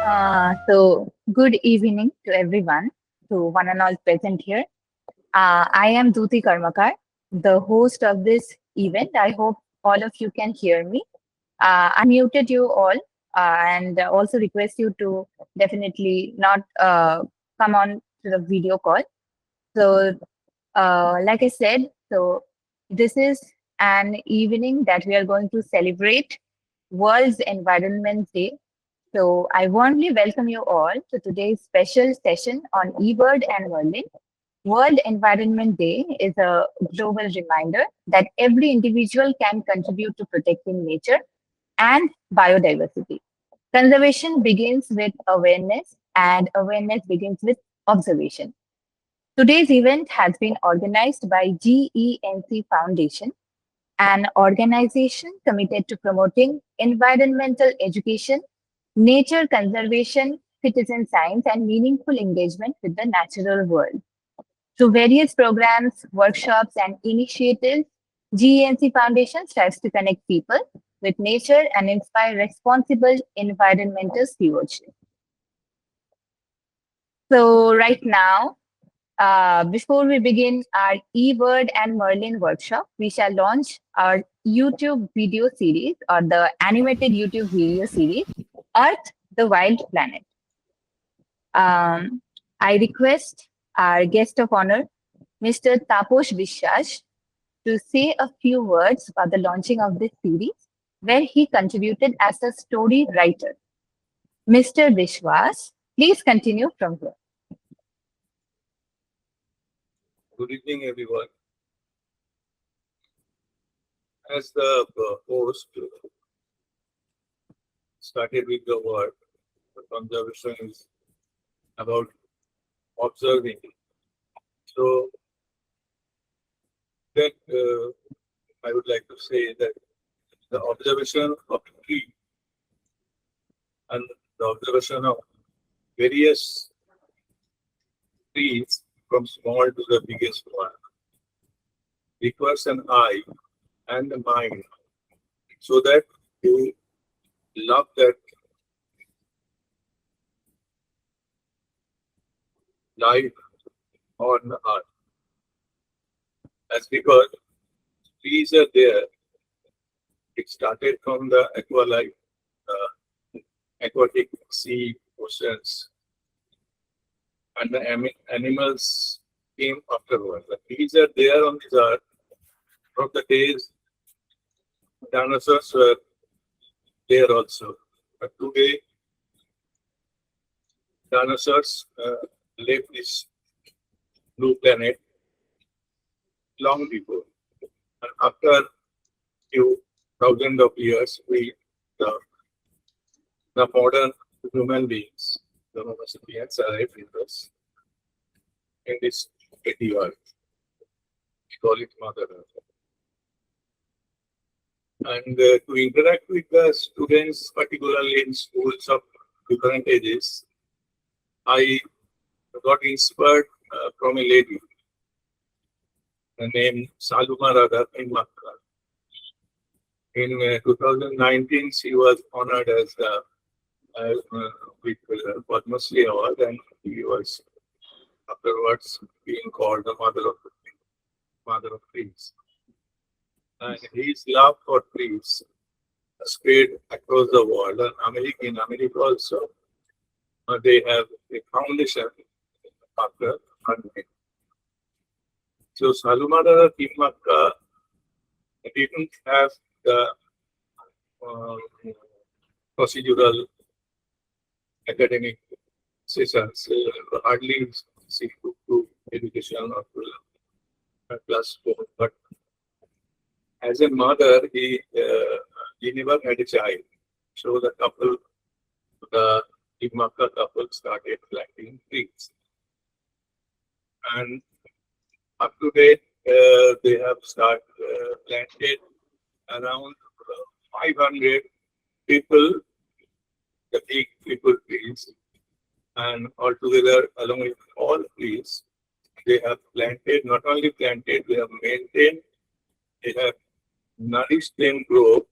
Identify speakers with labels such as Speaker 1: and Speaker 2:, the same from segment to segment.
Speaker 1: Good evening to everyone, to one and all present here. I am Duti Karmakar, the host of this event. I hope all of you can hear me. I muted you all and also request you to definitely not come on to the video call. So, like I said, this is an evening that we are going to celebrate World's Environment Day. So I warmly welcome you all to today's special session on eBird and Merlin. World Environment Day is a global reminder that every individual can contribute to protecting nature and biodiversity. Conservation begins with awareness, and awareness begins with observation. Today's event has been organized by GENC Foundation, an organization committed to promoting environmental education, nature conservation, citizen science, and meaningful engagement with the natural world. Through various programs, workshops, and initiatives, GENC Foundation strives to connect people with nature and inspire responsible environmental stewardship. So, right now, before we begin our eBird and Merlin workshop, we shall launch our YouTube video series or the animated YouTube video series, Earth, the Wild Planet. I request our guest of honor, Mr. Taposh Vishwas, to say a few words about the launching of this series, where he contributed as a story writer. Mr. Vishwas, please continue from here.
Speaker 2: Good evening, everyone. As the host started with the word, the conservation is about observing. So that I would like to say that the observation of the tree and the observation of various trees from small to the biggest one requires an eye and a mind so that you love that life on earth. That's because trees are there. It started from the aquatic sea, oceans, and the animals came afterwards. The trees are there on this earth from the days dinosaurs were there also. But today, dinosaurs left this blue planet long before. And after few thousands of years, the modern human beings, the Homo sapiens, arrived with us in this petty earth. We call it Mother Earth. And to interact with the students, particularly in schools of different ages, I got inspired from a lady named Saluma Radha Timmakka. In 2019, she was honored as with Padma Shri Award, and she was afterwards being called the mother of trees. And his love for trees spread across the world. And in America also, they have a foundation after her name. So Saluma Radha Timmakka didn't have the procedural academic sessions, hardly she took to education or to class 4. But as a mother, he never had a child. So the Timmakka couple started planting trees. And up to date, they have planted around 500 people, the big people trees, and altogether, along with all trees, they have planted, not only planted, they have maintained, they have nourished them grow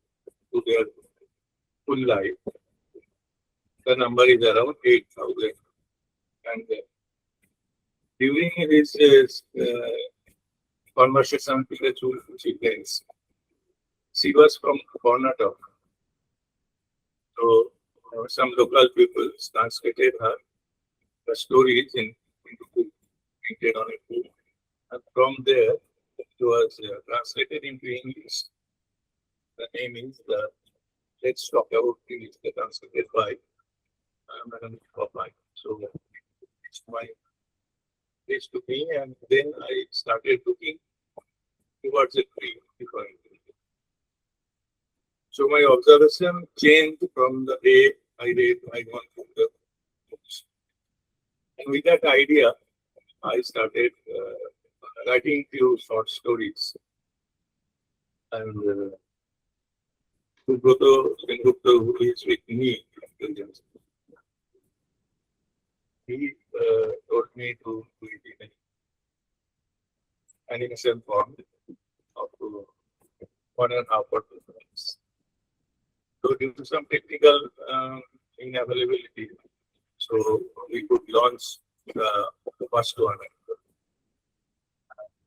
Speaker 2: to their full life. the number is around 8,000. And during his conversation with the two chieftains, she was from Karnataka. So some local people translated her the stories into book, printed on a book. And from there, it was translated into English. The name is Let's Talk About English, translated by Madam Popai. So it's my place to be, and then I started looking towards a tree. So my observation changed from the day I read my one of the books. And with that idea, I started writing few short stories. And Subrata Sengupta, who is with me, he told me to do it in animation form of 1.5 or 2 minutes. So due to some technical inavailability, so we could launch the first one.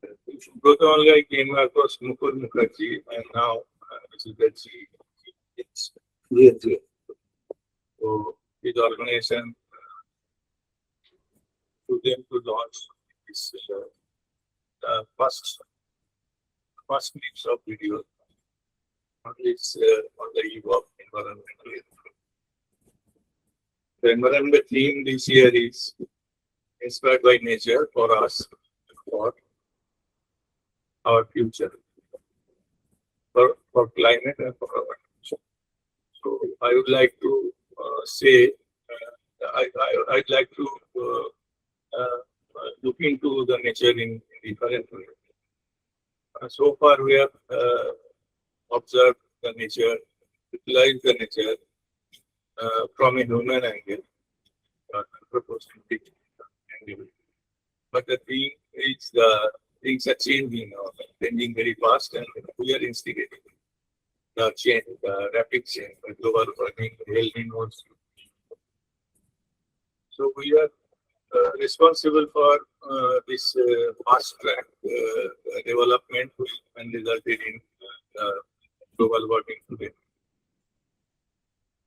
Speaker 2: Subrata only I came across Mukul Mukherjee, and now this is that it's so his organization to them to launch this first clips of video on this on the eve of environmental year. The environment theme this year is inspired by nature for us, for our future, for climate and for our future. So I would like to say, I'd like to look into the nature in different ways. So far we have observed the nature, utilized the nature from a human angle, angle. But the thing is, the things are changing now, changing very fast, and we are instigating the change, the rapid change, the global warming, El Niños. So we are responsible for this fast track development and resulted in global warming today.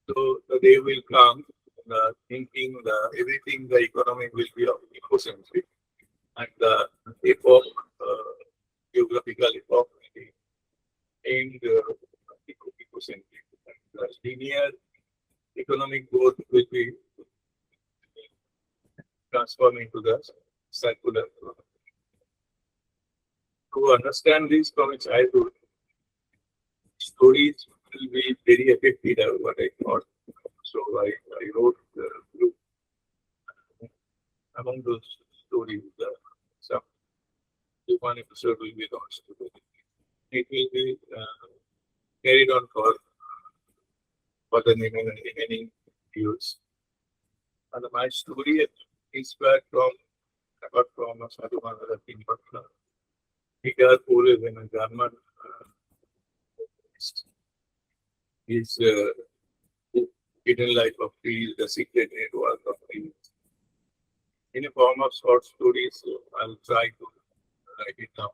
Speaker 2: So the day will come, the thinking, everything, the economy will be ecocentric, and the epoch, geographical epoch, aimed ecocentric. The linear economic growth will be transformed into the circular growth. To understand this from childhood, stories will be very effective, what I thought. So I wrote among those stories, some one episode will be launched. It will be carried on for the remaining years. And my story is apart from Sadhuman Ratin Bhatla. Peter Purohit, a German his hidden life of trees, the secret network of trees. In a form of short stories, so I'll try to write it down.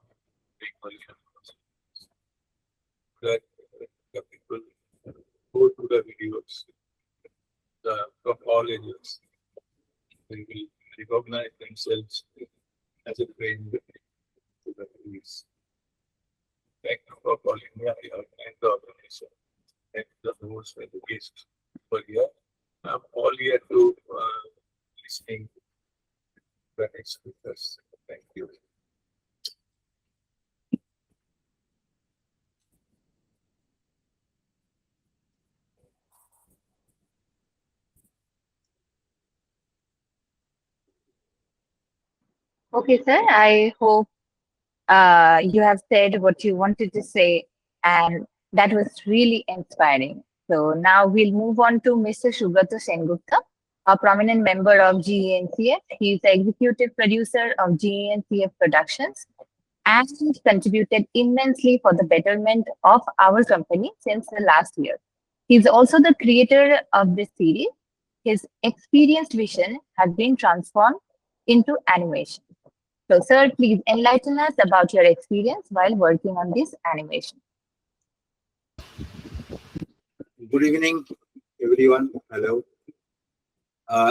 Speaker 2: That the people go to the videos from all ages. They will recognize themselves as a friend to the trees. Thank you for calling me. I thank the organization. Thank the host and the guests for here. I'm all here to listening to the next speakers. Thank you.
Speaker 1: Okay, sir. I hope you have said what you wanted to say, and that was really inspiring. So now we'll move on to Mr. Subrata Sengupta, a prominent member of GENCF. He's the executive producer of GENCF Productions and contributed immensely for the betterment of our company since the last year. He's also the creator of this series, his experienced vision has been transformed into animation. So, sir, please enlighten us about your experience while working on this animation.
Speaker 3: Good evening, everyone. Hello.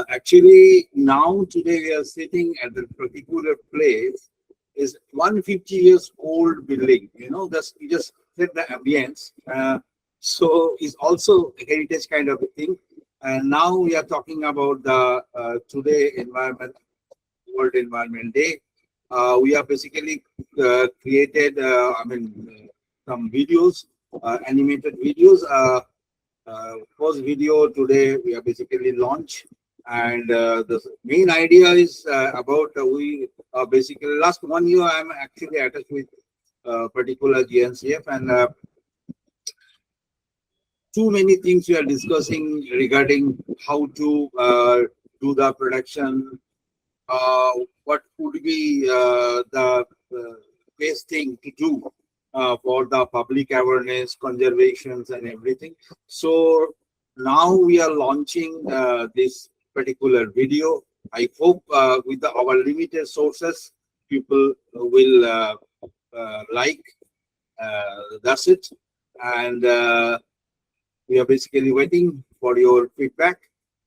Speaker 3: Actually, now today we are sitting at the particular place is 150 years old building. You know, that's you just set the ambience. So it's also a heritage kind of a thing. And now we are talking about the today environment, World Environment Day. We have basically created, some videos, animated videos. First video today we are basically launch, and the main idea is about we basically last 1 year I'm actually attached with particular GNCF, and too many things we are discussing regarding how to do the production, what would be the best thing to do for the public awareness, conservations, and everything. So now we are launching this particular video. I hope with our limited sources, people will like. That's it. And we are basically waiting for your feedback.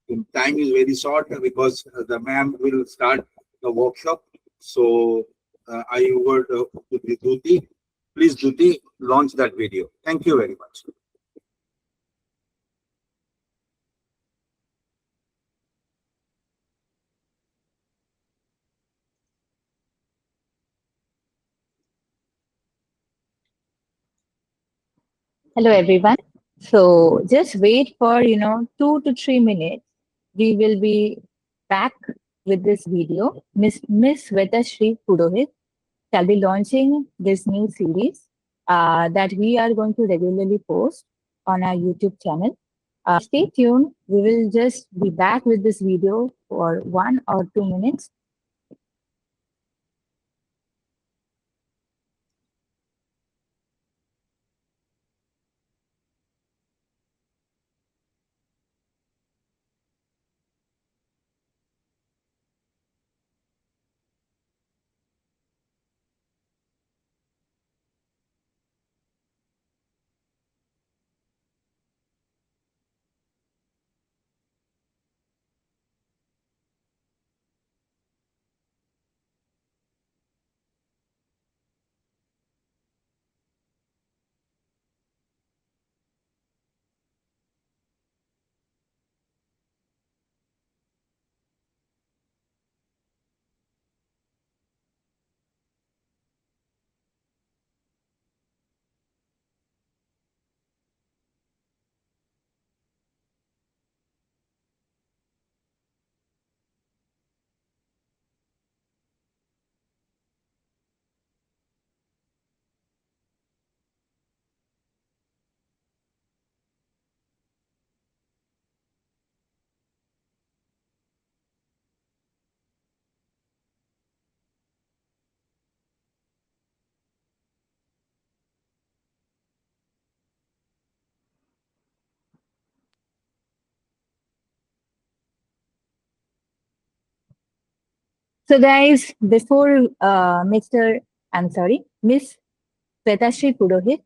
Speaker 3: The time is very short because the ma'am will start the workshop. So I would to the Duti. Please, Duti, launch that video. Thank you very much.
Speaker 1: Hello, everyone. So just wait for 2 to 3 minutes. We will be back with this video. Miss Swetashree Purohit shall be launching this new series that we are going to regularly post on our YouTube channel. Stay tuned. We will just be back with this video for 1 or 2 minutes. So, guys, before Miss Swetashree Purohit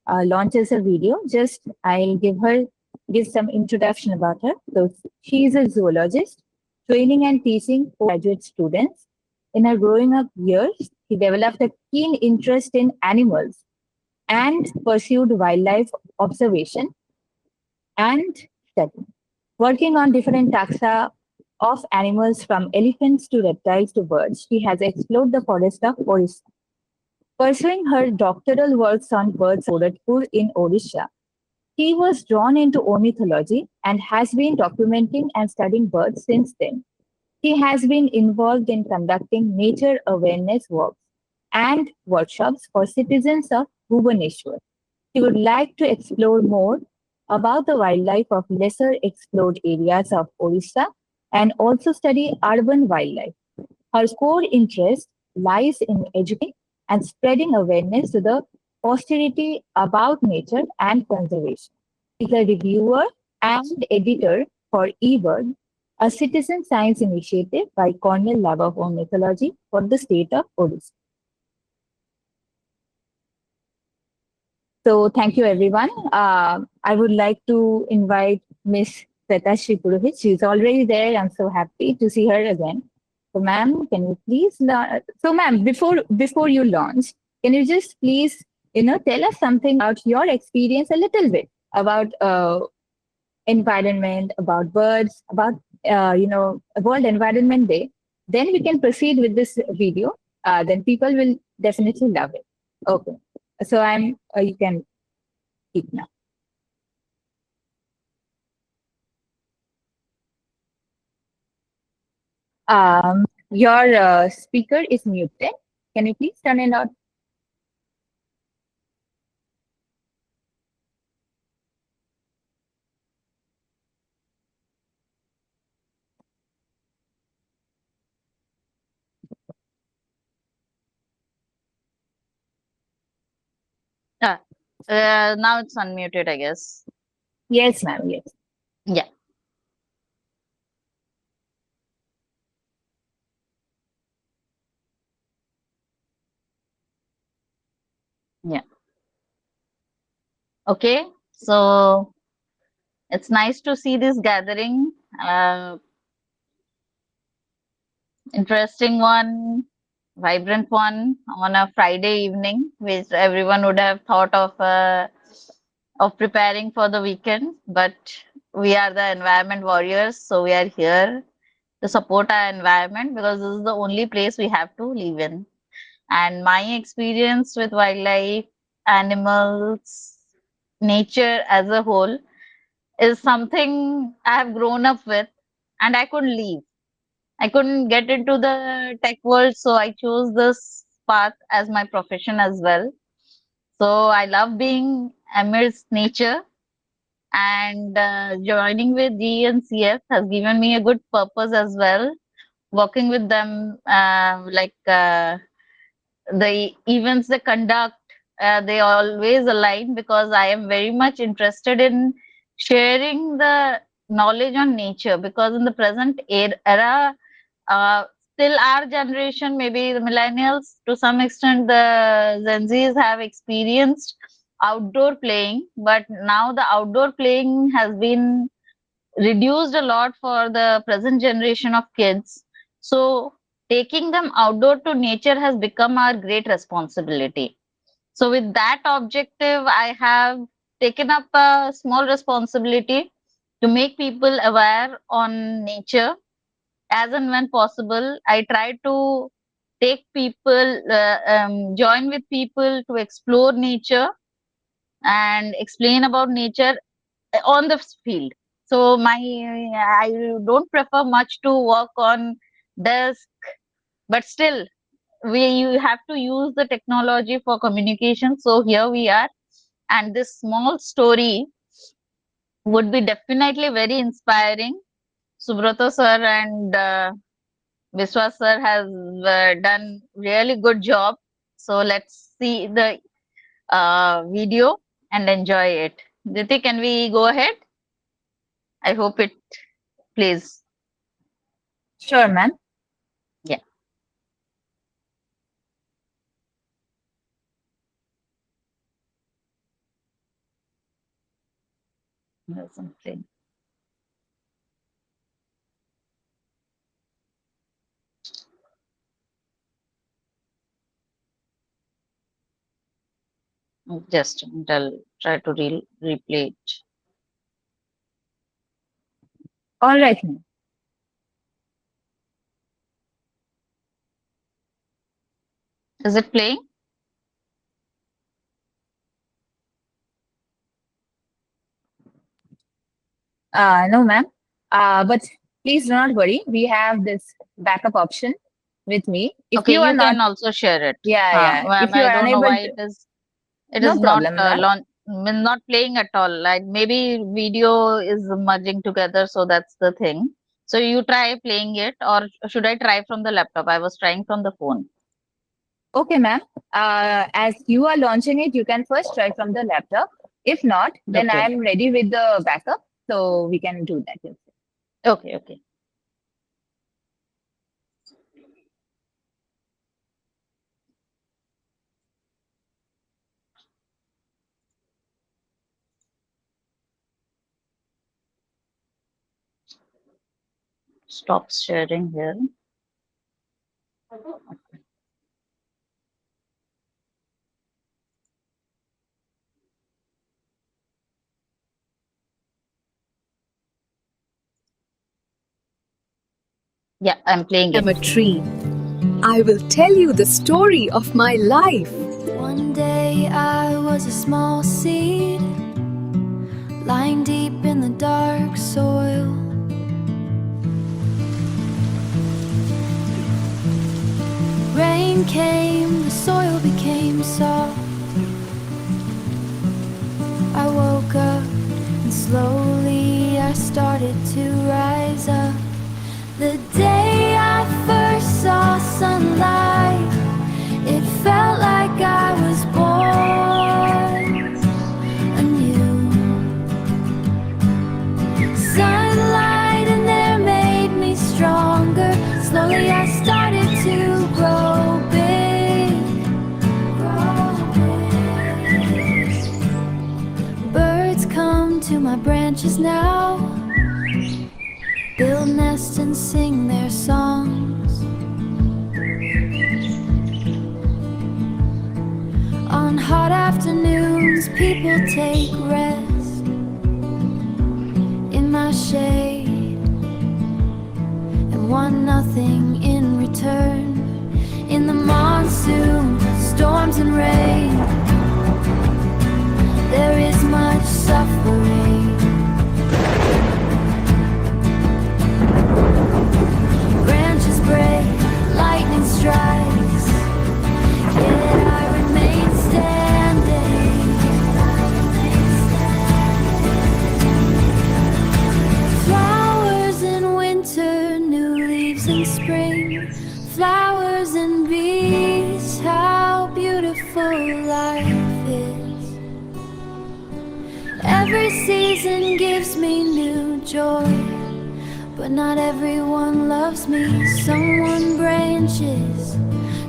Speaker 1: launches a video, just I'll give some introduction about her. So she is a zoologist, training and teaching graduate students. In her growing up years, she developed a keen interest in animals and pursued wildlife observation and study, working on different taxa of animals from elephants to reptiles to birds. She has explored the forest of Odisha. Pursuing her doctoral works on birds Koraput in Odisha, she was drawn into ornithology and has been documenting and studying birds since then. She has been involved in conducting nature awareness walks and workshops for citizens of Bhubaneswar. She would like to explore more about the wildlife of lesser explored areas of Odisha and also study urban wildlife. Her core interest lies in educating and spreading awareness to the posterity about nature and conservation. She is a reviewer and editor for eBird, a citizen science initiative by Cornell Lab of Ornithology for the state of Odisha. So thank you, everyone. I would like to invite Miss Swetashree Purohit. She's already there. I'm so happy to see her again. So, ma'am, can you please? So, ma'am, before you launch, can you just please, tell us something about your experience a little bit about environment, about birds, about World Environment Day. Then we can proceed with this video. Then people will definitely love it. Okay. So you can keep now. Your speaker is muted. Can you please turn it on?
Speaker 4: Ah, now it's unmuted, I guess.
Speaker 1: Yes, ma'am. Yes.
Speaker 4: Yeah. Yeah. Okay. So it's nice to see this gathering. Interesting one, vibrant one on a Friday evening, which everyone would have thought of preparing for the weekend. But we are the environment warriors, so we are here to support our environment because this is the only place we have to live in. And my experience with wildlife, animals, nature as a whole is something I have grown up with, and I couldn't leave. I couldn't get into the tech world, so I chose this path as my profession as well. So I love being amidst nature, and joining with GNCF has given me a good purpose as well. Working with them, the events they conduct, they always align because I am very much interested in sharing the knowledge on nature. Because in the present era, uh, still our generation, maybe the millennials, to some extent, the Gen Zs have experienced outdoor playing, but now the outdoor playing has been reduced a lot for the present generation of kids. So taking them outdoor to nature has become our great responsibility. So with that objective, I have taken up a small responsibility to make people aware on nature as and when possible. I try to take people, join with people to explore nature and explain about nature on the field. So I don't prefer much to work on desk, but still you have to use the technology for communication. So here we are, and this small story would be definitely very inspiring. Subrata sir and Vishwas sir has done really good job. So let's see the video and enjoy it. Diti, can we go ahead? I hope it plays.
Speaker 1: Sure, ma'am.
Speaker 4: Yeah. Doesn't play. Just I'll try to replay it.
Speaker 1: All right, ma'am.
Speaker 4: Is it playing?
Speaker 1: No, ma'am. But please do not worry. We have this backup option with me. If
Speaker 4: Okay,
Speaker 1: you are
Speaker 4: you
Speaker 1: not,
Speaker 4: can also share it.
Speaker 1: yeah.
Speaker 4: Ma'am,
Speaker 1: If you
Speaker 4: I
Speaker 1: are
Speaker 4: don't know
Speaker 1: unable
Speaker 4: why
Speaker 1: to,
Speaker 4: it
Speaker 1: no
Speaker 4: is not
Speaker 1: problem, ma'am.
Speaker 4: not playing at all. Like maybe video is merging together, so that's the thing. So you try playing it, or should I try from the laptop? I was trying from the phone.
Speaker 1: Okay, ma'am. As you are launching it, you can first try from the laptop. If not, then
Speaker 4: Okay.
Speaker 1: I'm ready with the backup, so we can do that.
Speaker 4: Okay. stop sharing here. Yeah, I'm playing
Speaker 5: I am a
Speaker 4: it.
Speaker 5: tree. I will tell you the story of my life.
Speaker 6: One day I was a small seed, lying deep in the dark soil. Rain came, the soil became soft. I woke up and slowly I started to rise up. The day I first saw sunlight, it felt like I was born anew. Sunlight in there made me stronger. Slowly I started to grow big. Birds come to my branches now, build nests and sing their songs. On hot afternoons, people take rest in my shade and want nothing in return. In the monsoon, storms and rain, there is much suffering. Branches break, lightning strikes, yet I remain standing. Flowers in winter, new leaves in spring, flowers and bees, how beautiful life is. Every season gives me new joy, but not everyone loves me. Someone branches,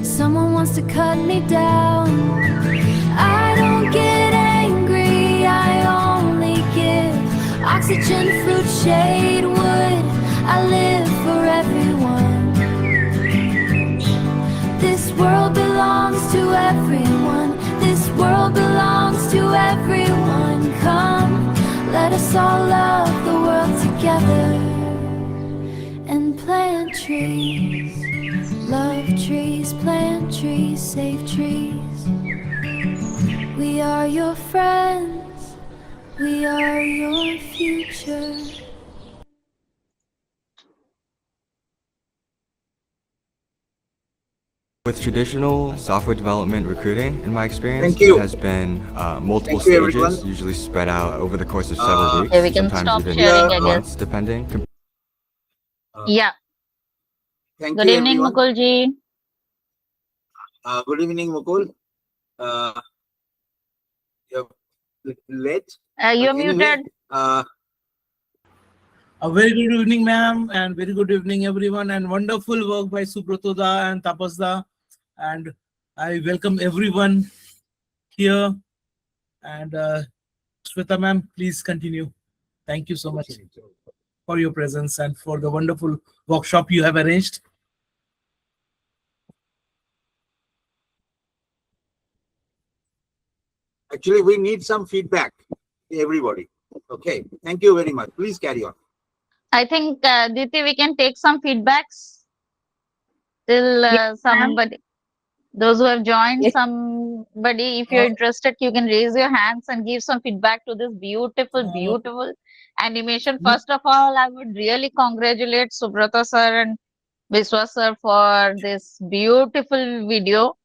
Speaker 6: someone wants to cut me down. I don't get angry, I only give oxygen, fruit, shade, wood. I live for everyone. This world belongs to everyone. This world belongs to everyone. Come, let us all love the world together and plant trees. Love trees, plant trees, save trees. We are your friends, we are your future.
Speaker 7: With traditional software development recruiting, in my experience,
Speaker 3: Thank you.
Speaker 7: it has been multiple
Speaker 3: Thank you,
Speaker 7: stages,
Speaker 3: everyone.
Speaker 7: usually spread out over the course of several weeks,
Speaker 4: Yeah, we can
Speaker 7: sometimes
Speaker 4: stop
Speaker 7: even
Speaker 4: sharing, I
Speaker 7: months,
Speaker 4: guess.
Speaker 7: depending.
Speaker 4: Yeah.
Speaker 3: Thank
Speaker 4: Good
Speaker 3: you,
Speaker 4: evening,
Speaker 3: everyone.
Speaker 4: Mukulji.
Speaker 3: Good evening, Mukul. You're late.
Speaker 4: You're
Speaker 3: Anyway,
Speaker 4: muted.
Speaker 8: A very good evening, ma'am, and very good evening, everyone, and wonderful work by Subratoda and Tapasda. And I welcome everyone here. And Sweta, ma'am, please continue. Thank you so much for your presence and for the wonderful workshop you have arranged.
Speaker 3: Actually, we need some feedback, everybody. Okay, thank you very much. Please carry on.
Speaker 4: I think, Diti, we can take some feedbacks till somebody, those who have joined,
Speaker 1: Yes.
Speaker 4: somebody, if you're interested, you can raise your hands and give some feedback to this beautiful animation. First of all, I would really congratulate Subrata sir and Biswa sir for this beautiful video,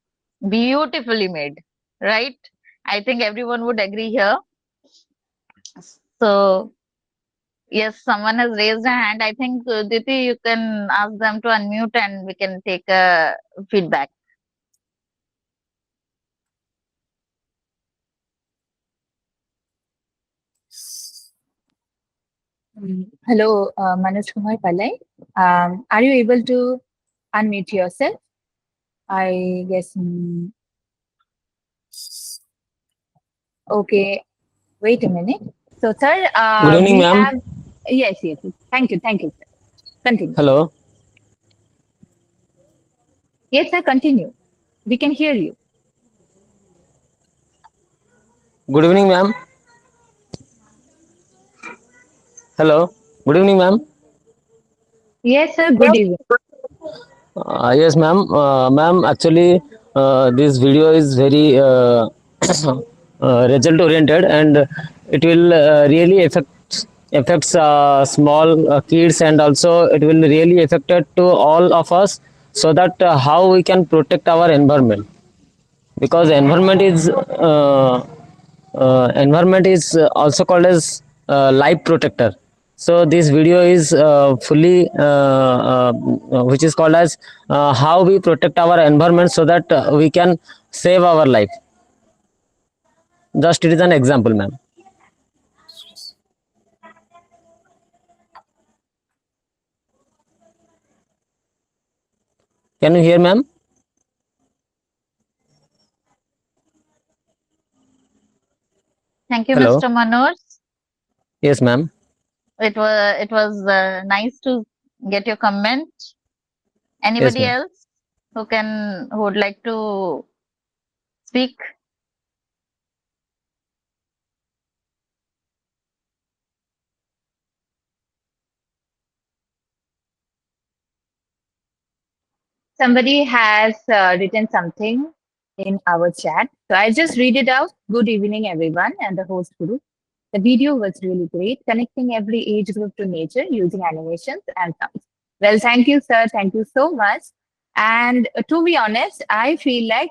Speaker 4: beautifully made, right? I think everyone would agree here. So, yes, someone has raised a hand. I think, Diti, you can ask them to unmute and we can take a feedback.
Speaker 1: Hello, Manoj Kumar Palai. Are you able to unmute yourself? I guess. Okay. Wait a minute. So, sir,
Speaker 9: Good evening,
Speaker 1: we
Speaker 9: ma'am.
Speaker 1: have. Yes, yes. Thank you. Thank you, sir. Continue.
Speaker 9: Hello.
Speaker 1: Yes, sir, continue. We can hear you.
Speaker 9: Good evening, ma'am. Hello. Good evening, ma'am.
Speaker 1: Yes, sir, good evening.
Speaker 9: Yes, ma'am. Ma'am, actually, this video is very result oriented, and it will really affects small kids, and also it will really affect it to all of us, so that how we can protect our environment, because environment is also called as life protector. So this video is fully which is called as how we protect our environment, so that we can save our life. Just it is an example, ma'am. Can you hear, ma'am?
Speaker 4: Thank you,
Speaker 9: Hello.
Speaker 4: Mr. Manoj.
Speaker 9: Yes, ma'am.
Speaker 4: It was nice to get your comment.
Speaker 9: Yes,
Speaker 4: Anybody
Speaker 9: ma'am.
Speaker 4: else who would like to speak?
Speaker 1: Somebody has written something in our chat. So I just read it out. Good evening, everyone, and the host group. The video was really great, connecting every age group to nature using animations and sounds. Well, thank you, sir. Thank you so much. And to be honest, I feel like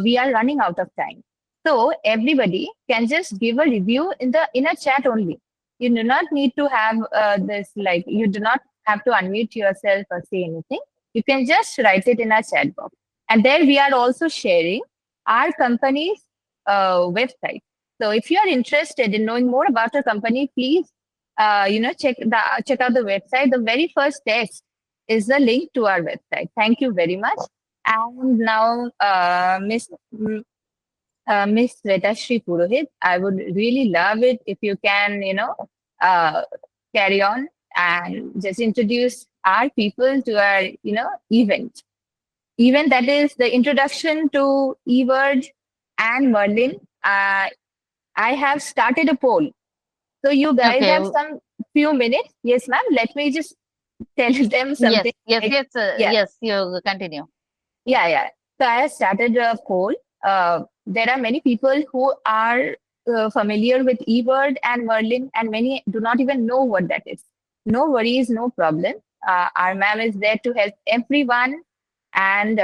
Speaker 1: we are running out of time. So everybody can just give a review in the inner chat only. You do not need to have this, like, you do not have to unmute yourself or say anything. You can just write it in our chat box. And there we are also sharing our company's website. So if you are interested in knowing more about our company, please, check out the website. The very first text is the link to our website. Thank you very much. And now, Miss Swetashree Purohit, I would really love it if you can, uh, carry on and just introduce our people to our, event. Event that is the introduction to eBird and Merlin. I have started a poll. So you guys
Speaker 4: Okay.
Speaker 1: have some few minutes. Yes, ma'am. Let me just tell them
Speaker 4: Yes,
Speaker 1: something.
Speaker 4: yes,
Speaker 1: Like,
Speaker 4: yes,
Speaker 1: yeah,
Speaker 4: yes. You continue.
Speaker 1: yeah. So I have started a poll. There are many people who are familiar with eBird and Merlin, and many do not even know what that is. No worries, no problem. Our ma'am is there to help everyone, and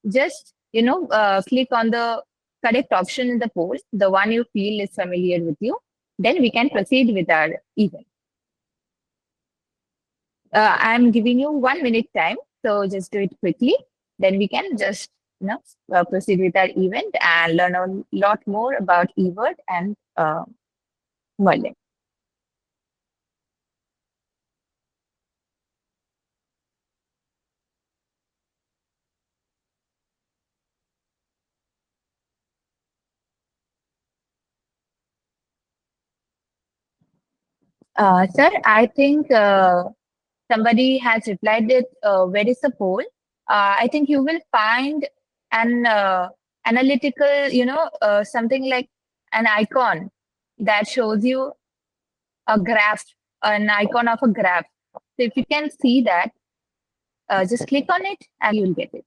Speaker 1: just click on the correct option in the poll, the one you feel is familiar with you. Then we can proceed with our event. I'm giving you 1 minute time, so just do it quickly. Then we can just proceed with our event and learn a lot more about eWord and Merlin. Sir, I think somebody has replied it. Where is the poll? I think you will find an analytical, something like an icon that shows you a graph, an icon of a graph. So if you can see that, just click on it and you'll get it.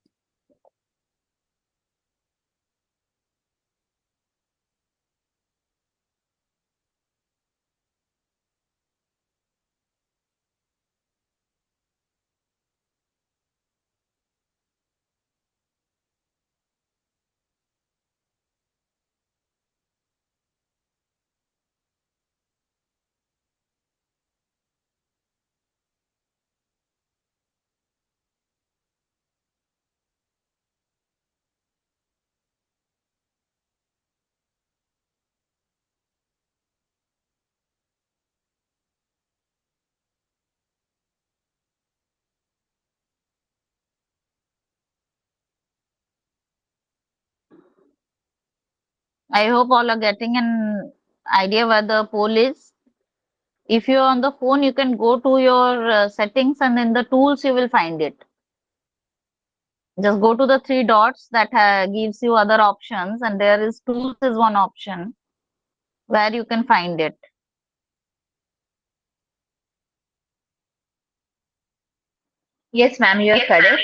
Speaker 4: I hope all are getting an idea where the poll is. if you're on the phone, you can go to your settings, and in the tools you will find it. Just go to the three dots that gives you other options, and there is tools is one option where you can find it.
Speaker 1: Yes, ma'am, you are correct.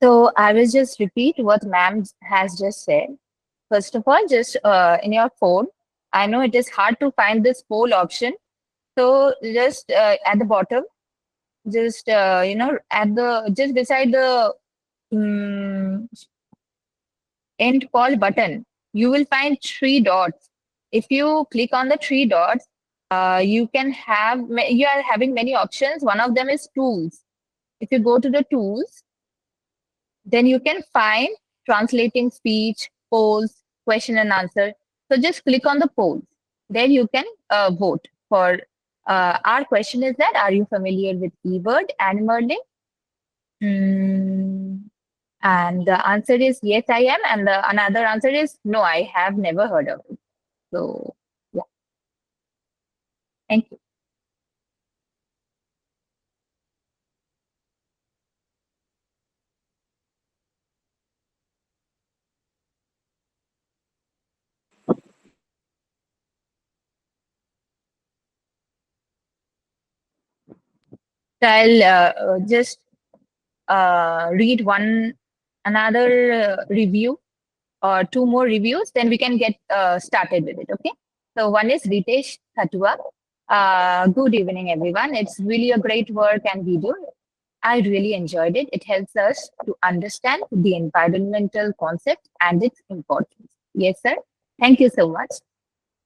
Speaker 1: So I will just repeat what ma'am has just said. First of all, just in your phone, I know it is hard to find this poll option. So just at the bottom, just at the just beside the um, end call button, you will find three dots. If you click on the three dots, you can have you are having many options. One of them is tools. If you go to the tools, then you can find translating speech, polls, question and answer. So just click on the polls. Then you can vote for. Our question is that: are you familiar with eBird and Merlin? Mm, and the answer is yes, I am. And the another answer is no, I have never heard of it. So yeah, thank you. So I'll just read another review or two more reviews, then we can get started with it. Okay. So one is Ritesh Khatua. Good evening, everyone. It's really a great work and video. I really enjoyed it. It helps us to understand the environmental concept and its importance. Yes, sir. Thank you so much.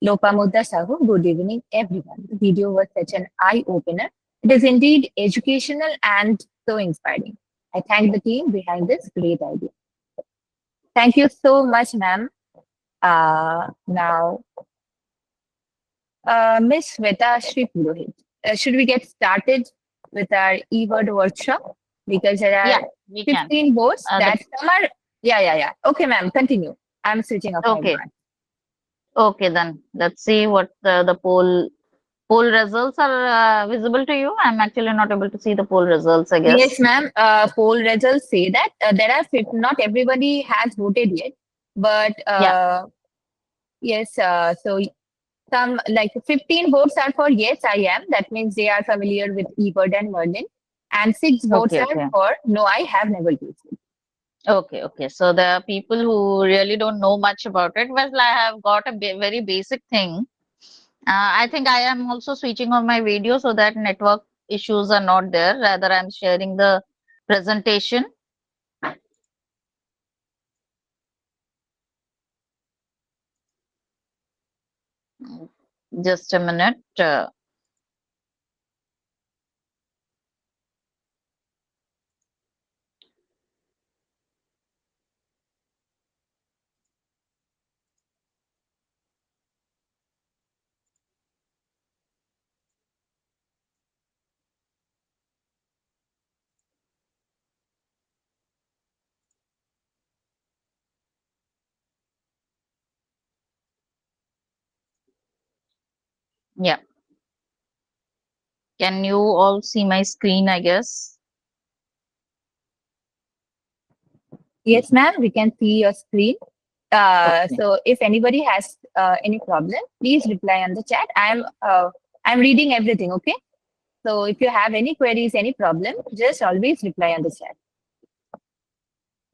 Speaker 1: Lopamudra Sahu, good evening, everyone. The video was such an eye-opener. It is indeed educational and so inspiring. I thank the team behind this great idea. Thank you so much, ma'am. Now, Miss Swetashree Purohit, should we get started with our eBird workshop? Because there are
Speaker 4: Yeah, we can.
Speaker 1: 15 boards
Speaker 4: The-
Speaker 1: that some are, yeah. Okay, ma'am, continue. I'm switching off my
Speaker 4: Okay.
Speaker 1: mic.
Speaker 4: Okay, then let's see what the poll results are visible to you. I'm actually not able to see the poll results, I guess.
Speaker 1: Yes, ma'am. Poll results say that there are not everybody has voted yet, but yes. So some like 15 votes are for yes, I am. That means they are familiar with eBird and Merlin, and 6 votes
Speaker 4: Okay,
Speaker 1: are
Speaker 4: okay.
Speaker 1: for no, I have never used it.
Speaker 4: Okay. So there are people who really don't know much about it. Well, I have got a very basic thing. I think I am also switching on my video so that network issues are not there. Rather, I'm sharing the presentation. Just a minute. Yeah. Can you all see my screen, I guess?
Speaker 1: Yes, ma'am. We can see your screen.
Speaker 4: Okay.
Speaker 1: So if anybody has any problem, please reply on the chat. I'm reading everything. Okay. So if you have any queries, any problem, just always reply on the chat.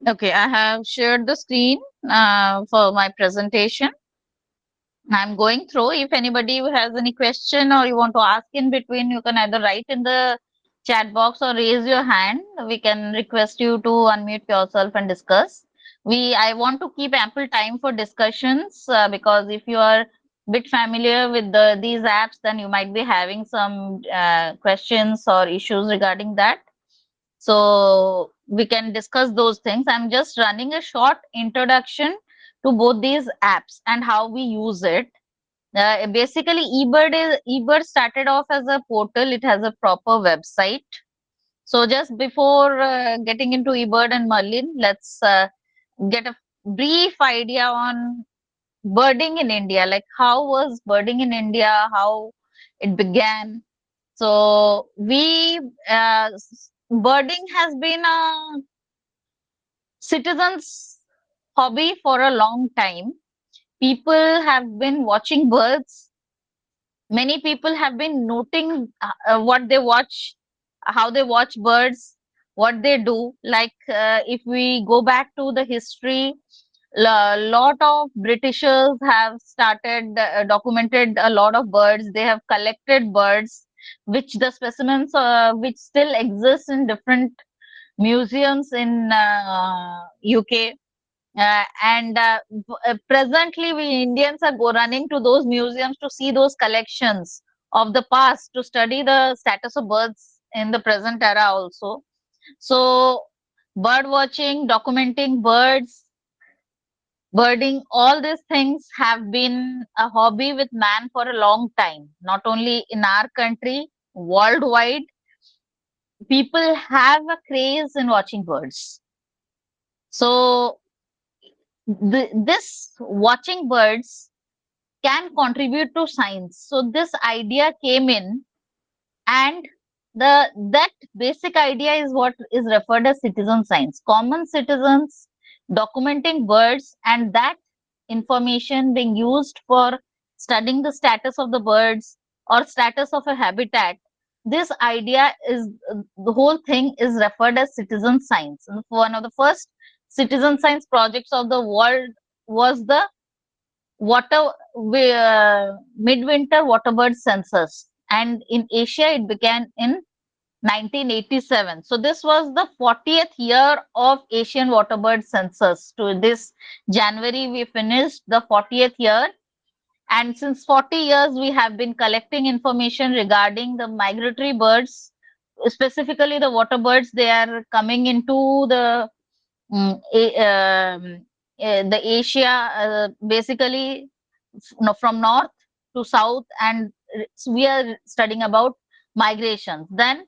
Speaker 4: Okay, I have shared the screen for my presentation. I'm going through. If anybody has any question or you want to ask in between, you can either write in the chat box or raise your hand. We can request you to unmute yourself and discuss. I want to keep ample time for discussions because if you are a bit familiar with these apps, then you might be having some questions or issues regarding that. So we can discuss those things. I'm just running a short introduction to both these apps and how we use it. Basically, eBird started off as a portal. It has a proper website. So just before getting into eBird and Merlin, let's get a brief idea on birding in India. Like, how was birding in India? How it began? So birding has been a citizen's hobby for a long time. People have been watching birds. Many people have been noting what they watch, how they watch birds, what they do. Like, if we go back to the history, lot of Britishers have started documented a lot of birds. They have collected birds, which the specimens which still exist in different museums in UK. Presently, we Indians are running to those museums to see those collections of the past, to study the status of birds in the present era also. So, bird watching, documenting birds, birding, all these things have been a hobby with man for a long time. Not only in our country, worldwide, people have a craze in watching birds. So, this watching birds can contribute to science. So this idea came in, and that basic idea is what is referred as citizen science. Common citizens documenting birds, and that information being used for studying the status of the birds or status of a habitat. This idea is, the whole thing is referred as citizen science. And one of the first citizen science projects of the world was the midwinter waterbird census, and in Asia it began in 1987. So this was the 40th year of Asian waterbird census. To this January we finished the 40th year, and since 40 years we have been collecting information regarding the migratory birds, specifically the waterbirds. They are coming into the the Asia, basically from north to south, and we are studying about migrations. Then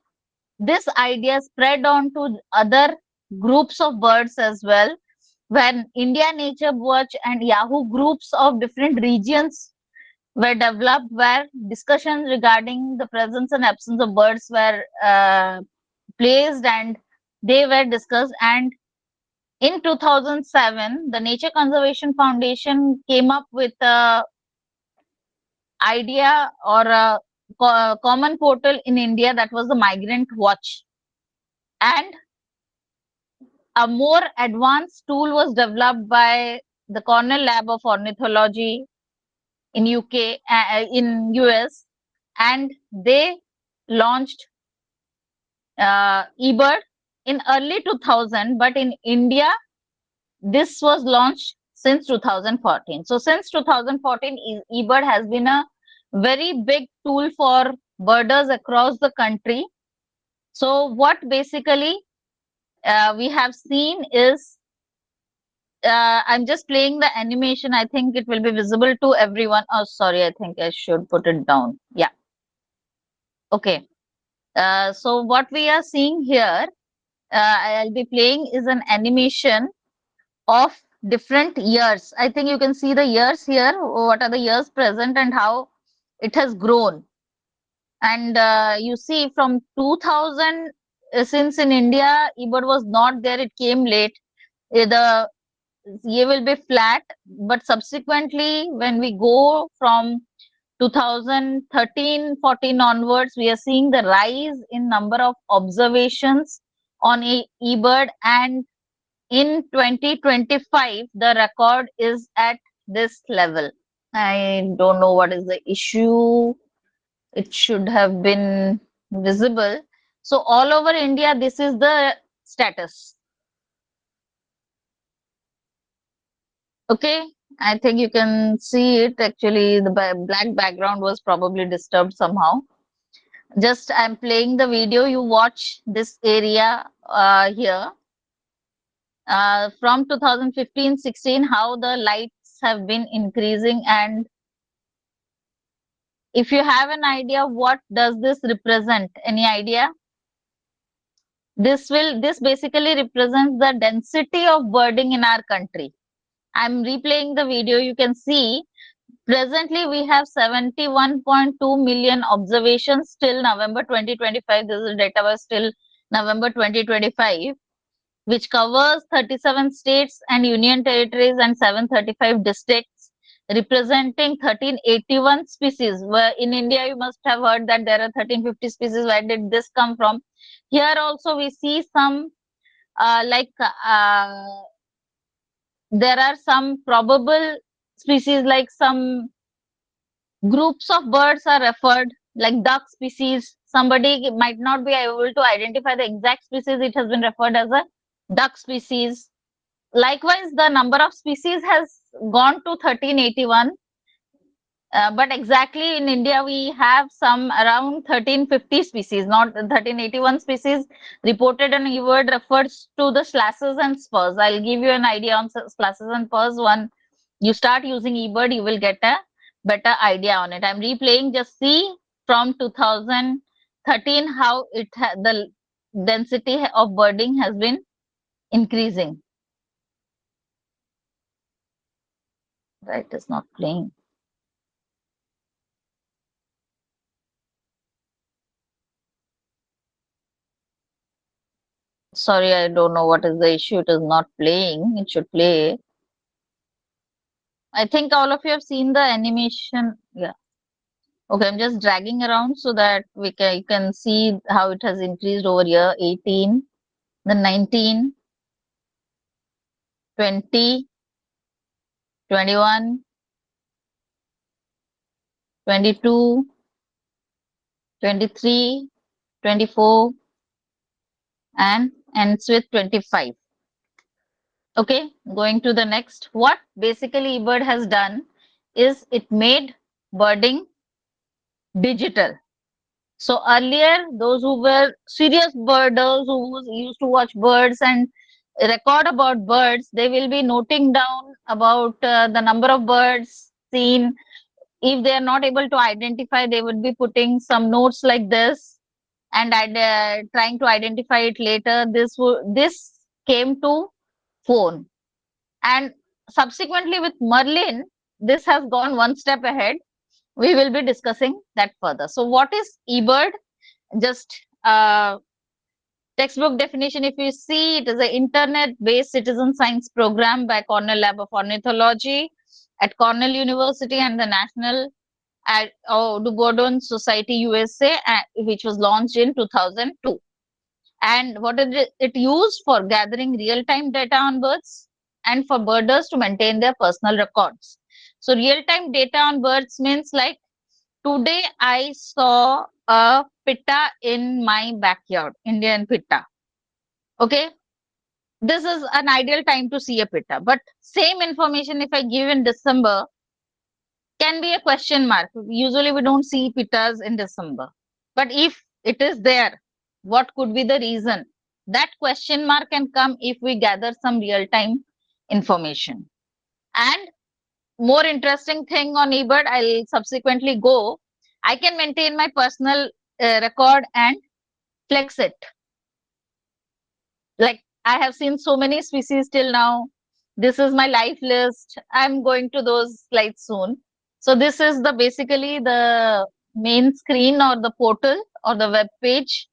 Speaker 4: this idea spread on to other groups of birds as well, when India Nature Watch and Yahoo groups of different regions were developed, where discussions regarding the presence and absence of birds were placed, and they were discussed. And in 2007, the Nature Conservation Foundation came up with a idea or a common portal in India, that was the Migrant Watch. And a more advanced tool was developed by the Cornell Lab of Ornithology in UK, in US, and they launched eBird in early 2000, but in India this was launched since 2014. So since 2014, eBird has been a very big tool for birders across the country. So what basically we have seen is, I'm just playing the animation. I think it will be visible to everyone. Oh, sorry, I think I should put it down. Yeah. Okay. So what we are seeing here, I'll be playing is an animation of different years. I think you can see the years here, what are the years present and how it has grown. And you see from 2000, since in India eBird was not there, it came late, the year will be flat, but subsequently when we go from 2013-14 onwards, we are seeing the rise in number of observations on eBird, and in 2025 the record is at this level. I don't know what is the issue. It should have been visible. So all over India, this is the status. Okay, I think you can see it. Actually, the black background was probably disturbed somehow. Just I'm playing the video. You watch this area here. From 2015-16, how the lights have been increasing, and If you have an idea, what does this represent? Any idea? This basically represents the density of birding in our country. I'm replaying the video. You can see presently we have 71.2 million observations till November 2025. This is data was till November 2025, which covers 37 states and union territories and 735 districts, representing 1381 species. Where in India, you must have heard that there are 1350 species. Where did this come from? Here also we see some there are some probable species, like some groups of birds are referred, like duck species. Somebody might not be able to identify the exact species. It has been referred as a duck species. Likewise, the number of species has gone to 1381. But exactly in India, we have some around 1350 species, not 1381 species reported on eBird refers to the slashes and spurs. I'll give you an idea on slashes and spurs. When you start using eBird, you will get a better idea on it. I'm replaying, just see from 2013 how the density of birding has been increasing. Right, it's not playing. Sorry, I don't know what is the issue. It is not playing. It should play. I think all of you have seen the animation. Yeah. Okay, I'm just dragging around so that you can see how it has increased over here. 18, then 19, 20, 21, 22, 23, 24, and ends with 25. Okay, going to the next. What basically eBird has done is it made birding digital. So earlier, those who were serious birders who used to watch birds and record about birds, they will be noting down about the number of birds seen. If they are not able to identify, they would be putting some notes like this and trying to identify it later. This came to phone, and subsequently with Merlin, this has gone one step ahead. We will be discussing that further. So what is eBird? Just textbook definition, if you see, it is an internet-based citizen science program by Cornell Lab of Ornithology at Cornell University and the National Audubon Society USA, which was launched in 2002. And what it used for gathering real-time data on birds and for birders to maintain their personal records. So real-time data on birds means like, today I saw a pitta in my backyard, Indian pitta. Okay, this is an ideal time to see a pitta, but same information if I give in December can be a question mark. Usually we don't see pittas in December, but if it is there, what could be the reason? That question mark can come if we gather some real-time information. And more interesting thing on eBird, I'll subsequently go, I can maintain my personal record and flex it. Like, I have seen so many species till now. This is my life list. I'm going to those slides soon. So this is basically the main screen or the portal or the web page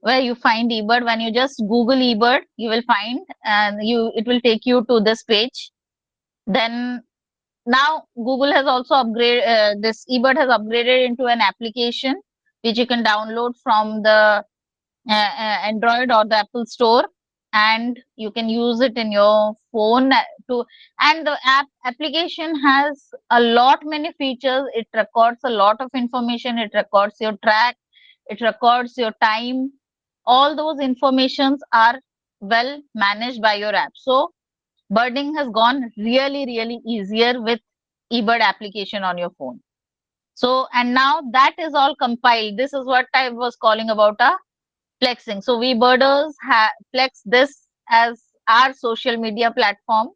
Speaker 4: where you find eBird. When you just Google eBird, you will find, and it will take you to this page. Then now Google has also upgraded, this eBird has upgraded into an application which you can download from the Android or the Apple Store, and you can use it in your phone and the application has a lot many features. It records a lot of information. It records your track, it records your time. All those informations are well managed by your app. So birding has gone really easier with eBird application on your phone. So, and now that is all compiled. This is what I was calling about a flexing. So we birders flex this as our social media platform.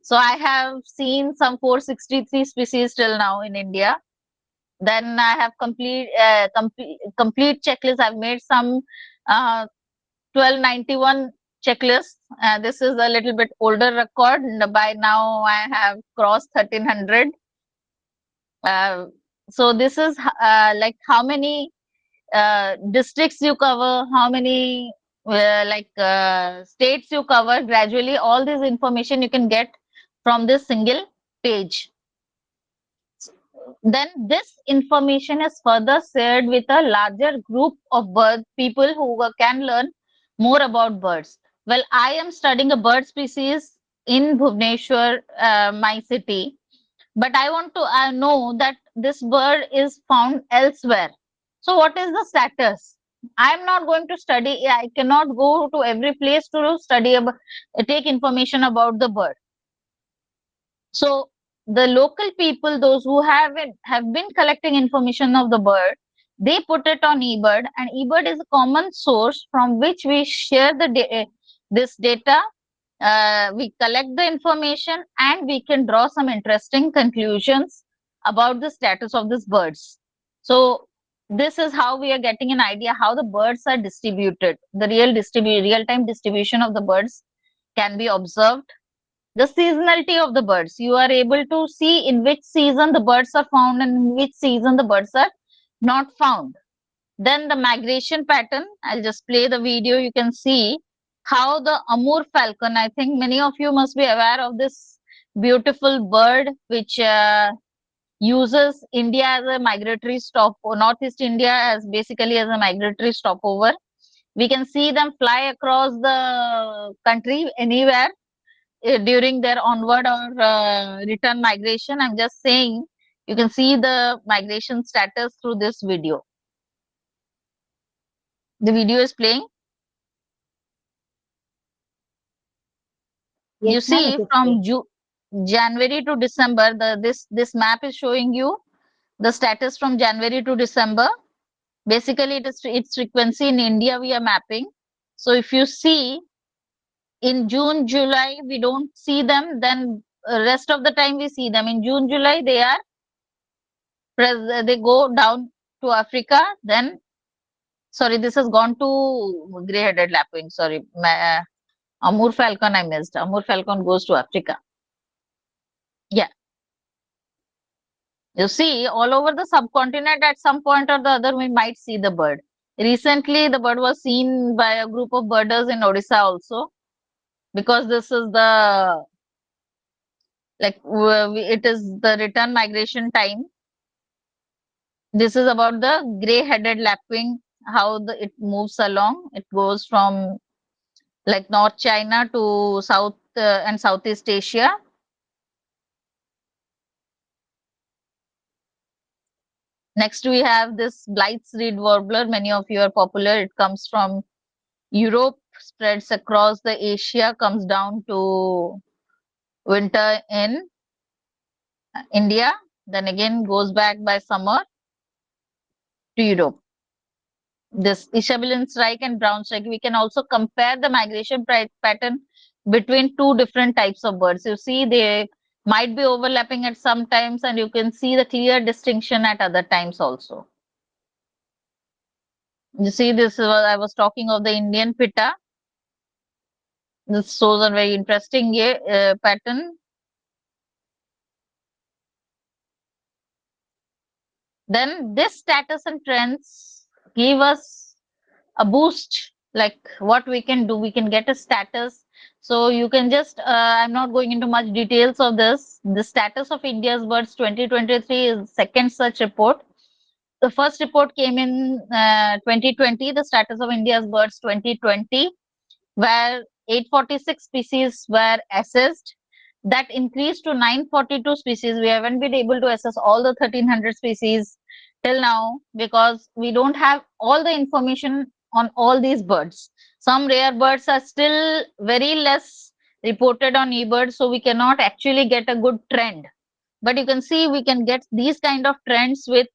Speaker 4: So I have seen some 463 species till now in India. Then I have complete checklist. I've made some 1291 checklist. This is a little bit older record. By now I have crossed 1300. So this is like how many districts you cover, how many states you cover. Gradually all this information you can get from this single page. Then this information is further shared with a larger group of bird people who can learn more about birds. Well, I am studying a bird species in Bhubaneswar, my city, but I want to know that this bird is found elsewhere. So what is the status? I am not going to study. I cannot go to every place to study about, take information about the bird. So the local people, those who have been collecting information of the bird, they put it on eBird, and eBird is a common source from which we share this data. We collect the information and we can draw some interesting conclusions about the status of these birds. So this is how we are getting an idea how the birds are distributed. The real-time distribution of the birds can be observed. The seasonality of the birds, you are able to see in which season the birds are found and in which season the birds are not found. Then the migration pattern, I'll just play the video. You can see how the Amur falcon, I think many of you must be aware of this beautiful bird which uses India as a migratory stop, or Northeast India as basically as a migratory stopover. We can see them fly across the country anywhere during their onward or return migration. I'm just saying you can see the migration status through this video. The video is playing.
Speaker 1: Yes,
Speaker 4: You
Speaker 1: ma'am,
Speaker 4: see
Speaker 1: it is
Speaker 4: from
Speaker 1: playing.
Speaker 4: January to December, this map is showing you the status from January to December. Basically, its frequency in India we are mapping. So if you see in June, July, we don't see them. Then rest of the time we see them. In June, July, they go down to Africa. Then, sorry, this has gone to grey-headed lapwing. Sorry, Amur falcon I missed. Amur falcon goes to Africa. Yeah. You see, all over the subcontinent, at some point or the other, we might see the bird. Recently, the bird was seen by a group of birders in Odisha also, because this is the it is the return migration time. This is about the gray-headed lapwing, how it moves along. It goes from like North China to South and Southeast Asia. Next, we have this Blythe's reed warbler. Many of you are popular. It comes from Europe, spreads across the Asia, comes down to winter in India, then again goes back by summer to Europe. This Isabellian strike and brown strike, we can also compare the migration pattern between two different types of birds. You see, they might be overlapping at some times, and you can see the clear distinction at other times also. You see, this is what I was talking of, the Indian pitta. This shows a very interesting pattern. Then this status and trends give us a boost, like what we can do. We can get a status. So you can just, I'm not going into much details of this. The status of India's birds 2023 is second such report. The first report came in 2020, the status of India's birds 2020, where 846 species were assessed. That increased to 942 species. We haven't been able to assess all the 1300 species till now because we don't have all the information on all these birds. Some rare birds are still very less reported on eBird, so we cannot actually get a good trend. But you can see we can get these kind of trends with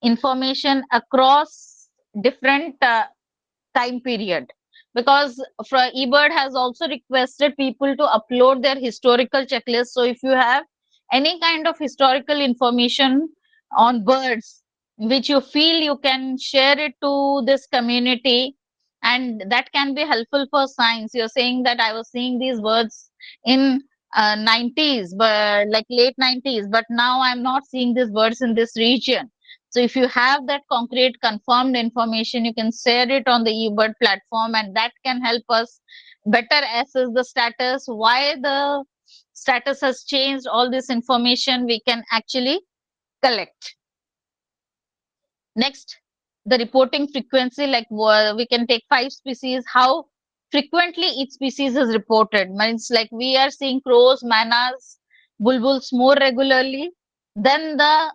Speaker 4: information across different time period, because eBird has also requested people to upload their historical checklist. So if you have any kind of historical information on birds, which you feel you can share it to this community, and that can be helpful for science. You're saying that I was seeing these birds in 90s, but like late 90s, but now I'm not seeing these birds in this region. So if you have that concrete confirmed information, you can share it on the eBird platform, and that can help us better assess the status, why the status has changed. All this information we can actually collect. Next, the reporting frequency, like we can take 5 species, how frequently each species is reported. Means like we are seeing crows, manas, bulbuls more regularly than the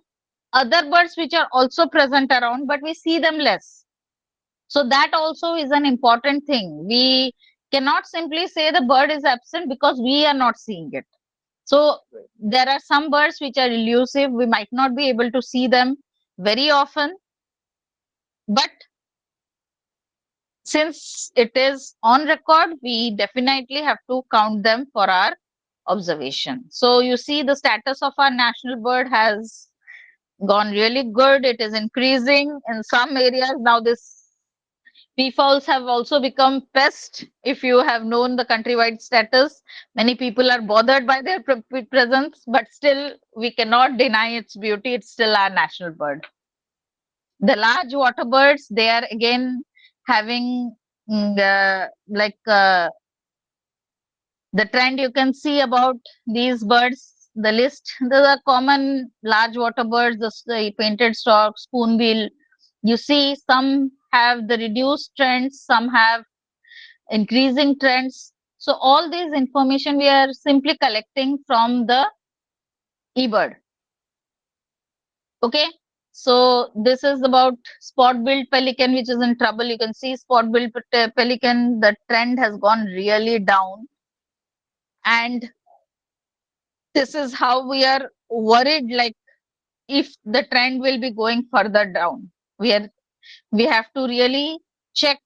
Speaker 4: other birds which are also present around, but we see them less. So that also is an important thing. We cannot simply say the bird is absent because we are not seeing it. So there are some birds which are elusive. We might not be able to see them very often, but since it is on record, we definitely have to count them for our observation. So you see the status of our national bird has gone really good. It is increasing in some areas. Now this peafowls have also become pest. If you have known the countrywide status, many people are bothered by their presence, but still we cannot deny its beauty. It's still our national bird. The large water birds, they are again having the trend you can see about these birds. The list, the common large water birds, the painted stork, spoonbill. You see some have the reduced trends, some have increasing trends. So all these information we are simply collecting from the eBird. Okay, so this is about spot-billed pelican, which is in trouble. You can see spot-billed pelican, the trend has gone really down, and this is how we are worried, like if the trend will be going further down. We have to really check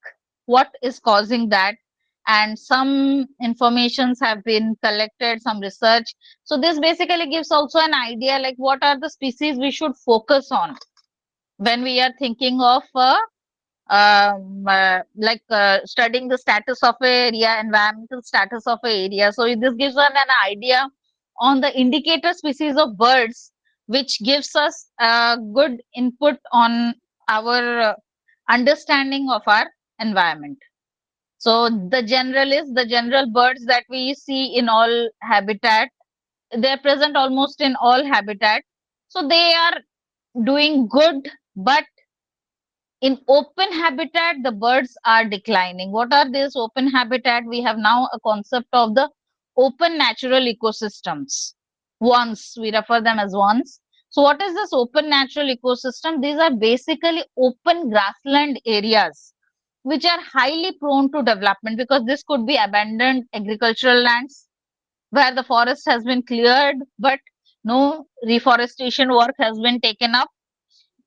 Speaker 4: what is causing that, and some informations have been collected, some research. So this basically gives also an idea, like what are the species we should focus on when we are thinking of studying the status of a area, environmental status of a area. So this gives us an idea on the indicator species of birds, which gives us a good input on our understanding of our environment. So the general birds that we see in all habitat. They're present almost in all habitat. So they are doing good, but in open habitat, the birds are declining. What are these open habitat? We have now a concept of the open natural ecosystems. Once, we refer them as once. So what is this open natural ecosystem? These are basically open grassland areas which are highly prone to development, because this could be abandoned agricultural lands where the forest has been cleared, but no reforestation work has been taken up.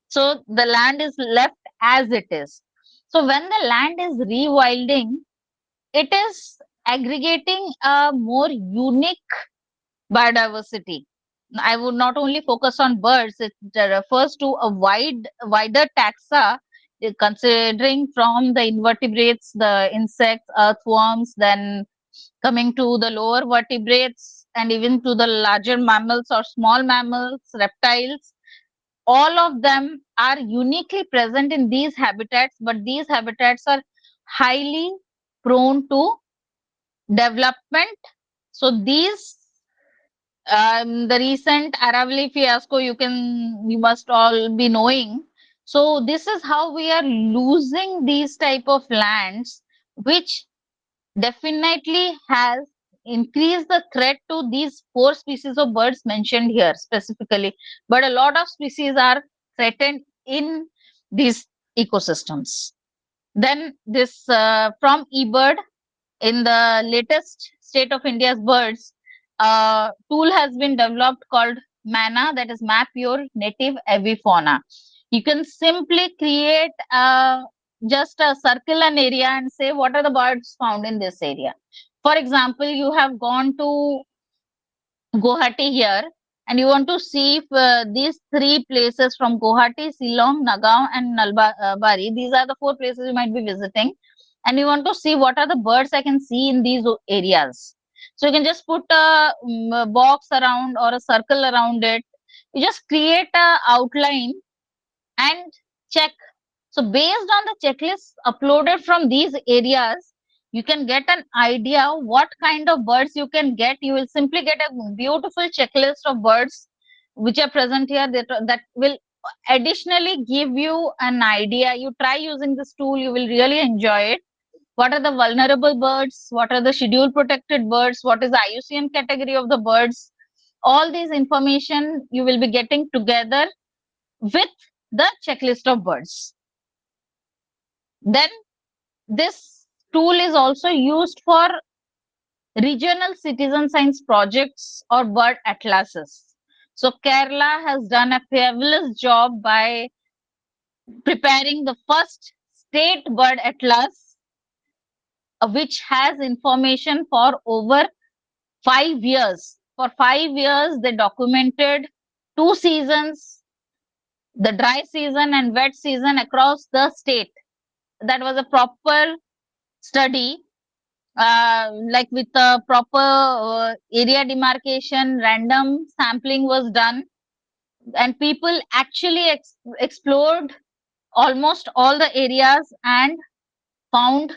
Speaker 4: So the land is left as it is. So when the land is rewilding, it is aggregating a more unique biodiversity. I would not only focus on birds, it refers to a wider taxa, considering from the invertebrates, the insects, earthworms, then coming to the lower vertebrates, and even to the larger mammals or small mammals, reptiles. All of them are uniquely present in these habitats, but these habitats are highly prone to development. So these the recent Aravalli fiasco, you must all be knowing. So this is how we are losing these type of lands, which definitely has increased the threat to these 4 species of birds mentioned here specifically, but a lot of species are threatened in these ecosystems. Then this from eBird, in the latest State of India's birds, a tool has been developed called MANA, that is Map Your Native Avifauna. You can simply create just circle an area and say what are the birds found in this area. For example, you have gone to Guwahati here, and you want to see if these 3 places from Guwahati, Shillong, Nagaon, and Nalbari, these are the 4 places you might be visiting, and you want to see what are the birds I can see in these areas. So you can just put a box around or a circle around it. You just create a outline and check. So based on the checklists uploaded from these areas, you can get an idea what kind of birds you can get. You will simply get a beautiful checklist of birds which are present here that will additionally give you an idea. You try using this tool, you will really enjoy it. What are the vulnerable birds? What are the schedule protected birds? What is the IUCN category of the birds? All these information you will be getting together with the checklist of birds. Then this tool is also used for regional citizen science projects or bird atlases. So Kerala has done a fabulous job by preparing the first state bird atlas, which has information for over 5 years. For 5 years, they documented 2 seasons, the dry season and wet season across the state. That was a proper study, like with a proper area demarcation, random sampling was done, and people actually explored almost all the areas and found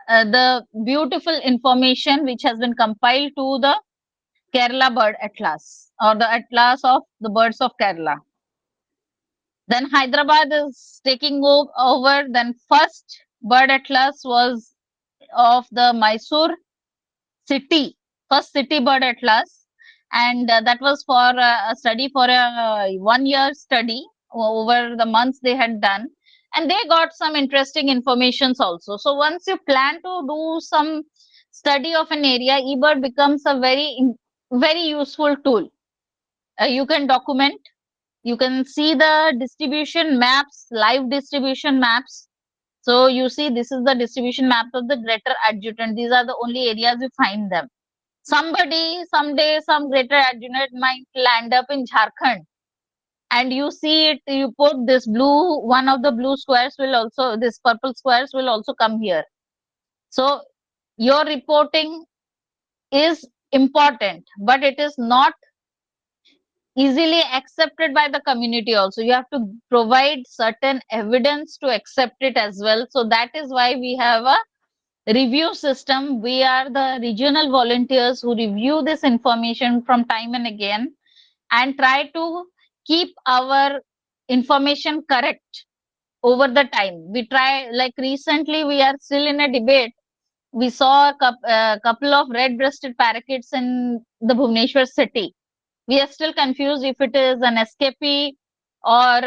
Speaker 4: the beautiful information which has been compiled to the Kerala Bird Atlas or the Atlas of the Birds of Kerala. Then Hyderabad is taking over. Then first Bird Atlas was of the Mysore city, first city bird atlas, and that was for a study for a 1-year study over the months they had done, and they got some interesting informations also. So once you plan to do some study of an area, eBird becomes a very useful tool. You can document, you can see the distribution maps, live distribution maps. So you see this is the distribution map of the greater adjutant. These are the only areas you find them. Somebody, someday, some greater adjutant might land up in Jharkhand, and you see it, you put this blue, one of the blue squares will also, this purple squares will also come here. So your reporting is important, but it is not easily accepted by the community also. You have to provide certain evidence to accept it as well. So that is why we have a review system. We are the regional volunteers who review this information from time and again and try to keep our information correct over the time. We try, like recently we are still in a debate. We saw a couple of red-breasted parakeets in the Bhubaneswar city. We are still confused if it is an escapee or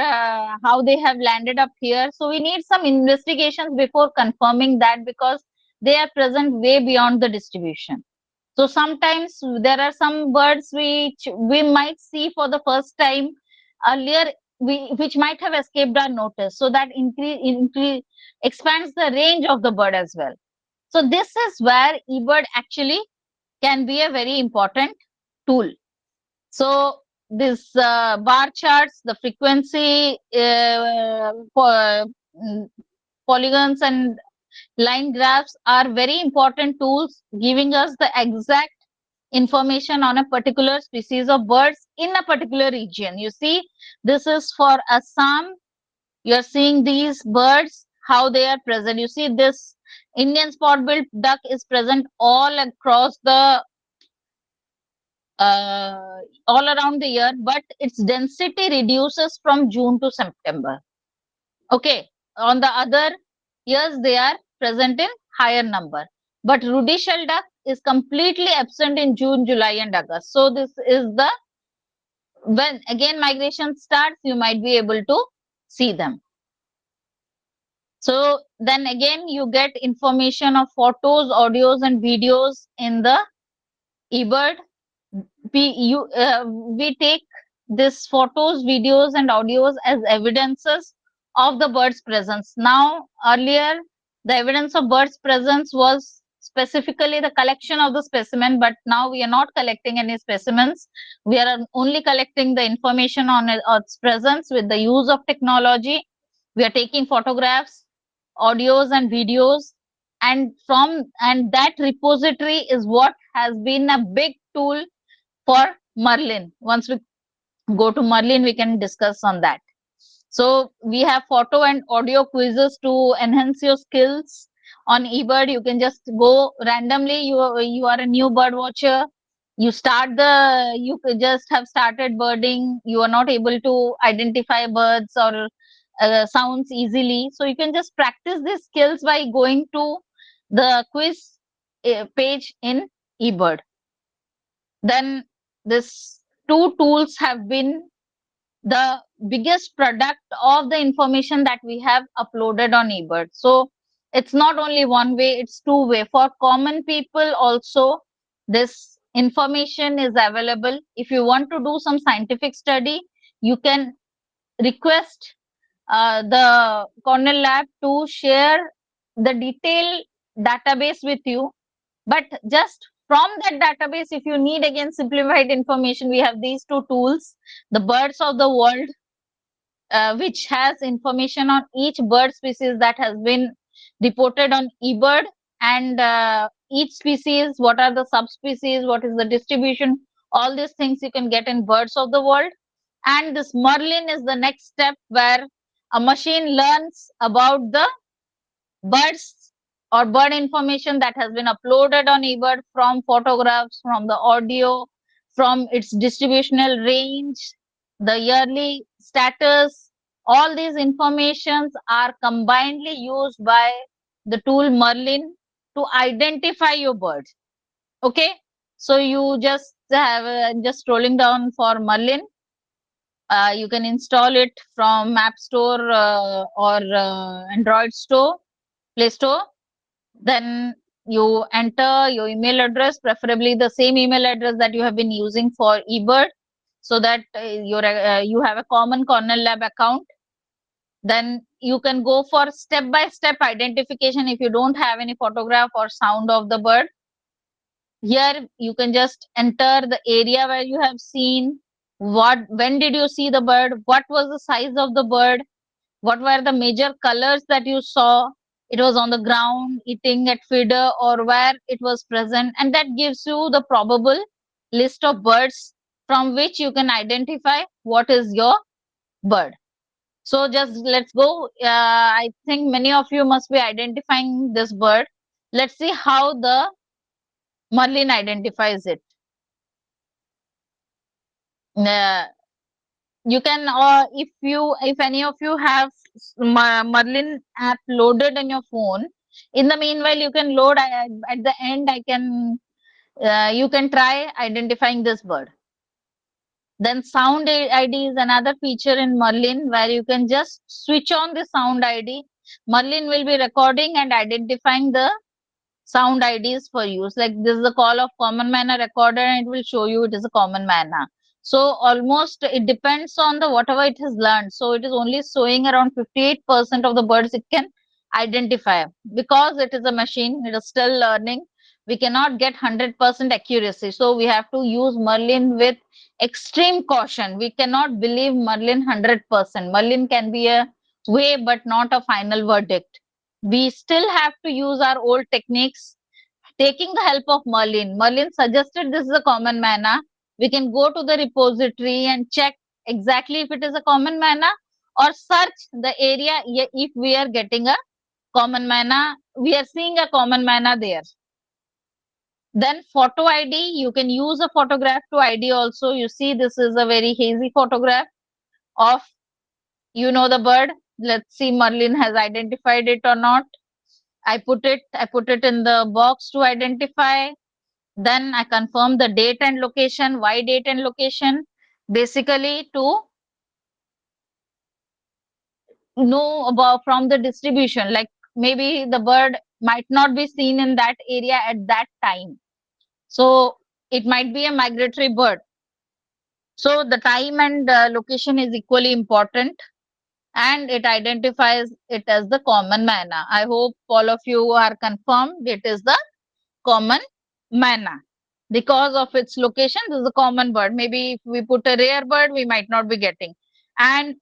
Speaker 4: how they have landed up here. So we need some investigations before confirming that, because they are present way beyond the distribution. So sometimes there are some birds which we might see for the first time earlier, which might have escaped our notice. So that expands the range of the bird as well. So this is where eBird actually can be a very important tool. So this bar charts, the frequency, polygons and line graphs are very important tools, giving us the exact information on a particular species of birds in a particular region. You see, this is for Assam. You're seeing these birds, how they are present. You see this Indian spot-billed duck is present all across the all around the year, but its density reduces from June to September. Okay, on the other years they are present in higher number, but ruddy shell duck is completely absent in June, July, and August. So this is the, when again migration starts, you might be able to see them. So then again you get information of photos, audios, and videos in the eBird. We take this photos, videos, and audios as evidences of the bird's presence. Now, earlier, the evidence of bird's presence was specifically the collection of the specimen, but now we are not collecting any specimens. We are only collecting the information on its presence with the use of technology. We are taking photographs, audios and videos, and that repository is what has been a big tool for Merlin. Once we go to Merlin, we can discuss on that. So we have photo and audio quizzes to enhance your skills on eBird. You can just go randomly. You are a new bird watcher. You could just have started birding. You are not able to identify birds or sounds easily. So you can just practice these skills by going to the quiz page in eBird. Then this two tools have been the biggest product of the information that we have uploaded on eBird. So it's not only one way, it's two way. For common people also, this information is available. If you want to do some scientific study, you can request the Cornell Lab to share the detailed database with you. But just from that database, if you need again simplified information, we have these two tools, the Birds of the World, which has information on each bird species that has been reported on eBird, and each species, what are the subspecies, what is the distribution, all these things you can get in Birds of the World. And this Merlin is the next step where a machine learns about the birds or bird information that has been uploaded on eBird, from photographs, from the audio, from its distributional range, the yearly status. All these informations are combinedly used by the tool Merlin to identify your birds. Okay, so you just have just scrolling down for Merlin. You can install it from App Store or Android Store, Play Store. Then you enter your email address, preferably the same email address that you have been using for eBird, so that you have a common Cornell Lab account. Then you can go for step-by-step identification if you don't have any photograph or sound of the bird. Here you can just enter the area where you have seen, when did you see the bird, what was the size of the bird, what were the major colors that you saw, it was on the ground, eating at feeder, or where it was present, and that gives you the probable list of birds from which you can identify what is your bird. So just let's go. I think many of you must be identifying this bird. Let's see how the Merlin identifies it. You can, if any of you have Merlin app loaded on your phone, in the meanwhile you can load at the end. You can try identifying this bird. Then sound ID is another feature in Merlin where you can just switch on the sound ID. Merlin will be recording and identifying the sound IDs for use. Like this is the call of common manner recorder, and it will show you it is a common manner. So almost it depends on the whatever it has learned. So it is only showing around 58% of the birds it can identify. Because it is a machine, it is still learning. We cannot get 100% accuracy. So we have to use Merlin with extreme caution. We cannot believe Merlin 100%. Merlin can be a way, but not a final verdict. We still have to use our old techniques, taking the help of Merlin. Merlin suggested this is a common manner. We can go to the repository and check exactly if it is a common manner, or search the area if we are getting a common manner. We are seeing a common manner there. Then photo ID, you can use a photograph to ID also. You see this is a very hazy photograph of the bird. Let's see Merlin has identified it or not. I put it in the box to identify. Then I confirm the date and location. Why date and location? Basically to know about from the distribution, like maybe the bird might not be seen in that area at that time. So it might be a migratory bird. So the time and location is equally important, and it identifies it as the common manner. I hope all of you are confirmed it is the common manna. Because of its location, this is a common bird. Maybe if we put a rare bird, we might not be getting. And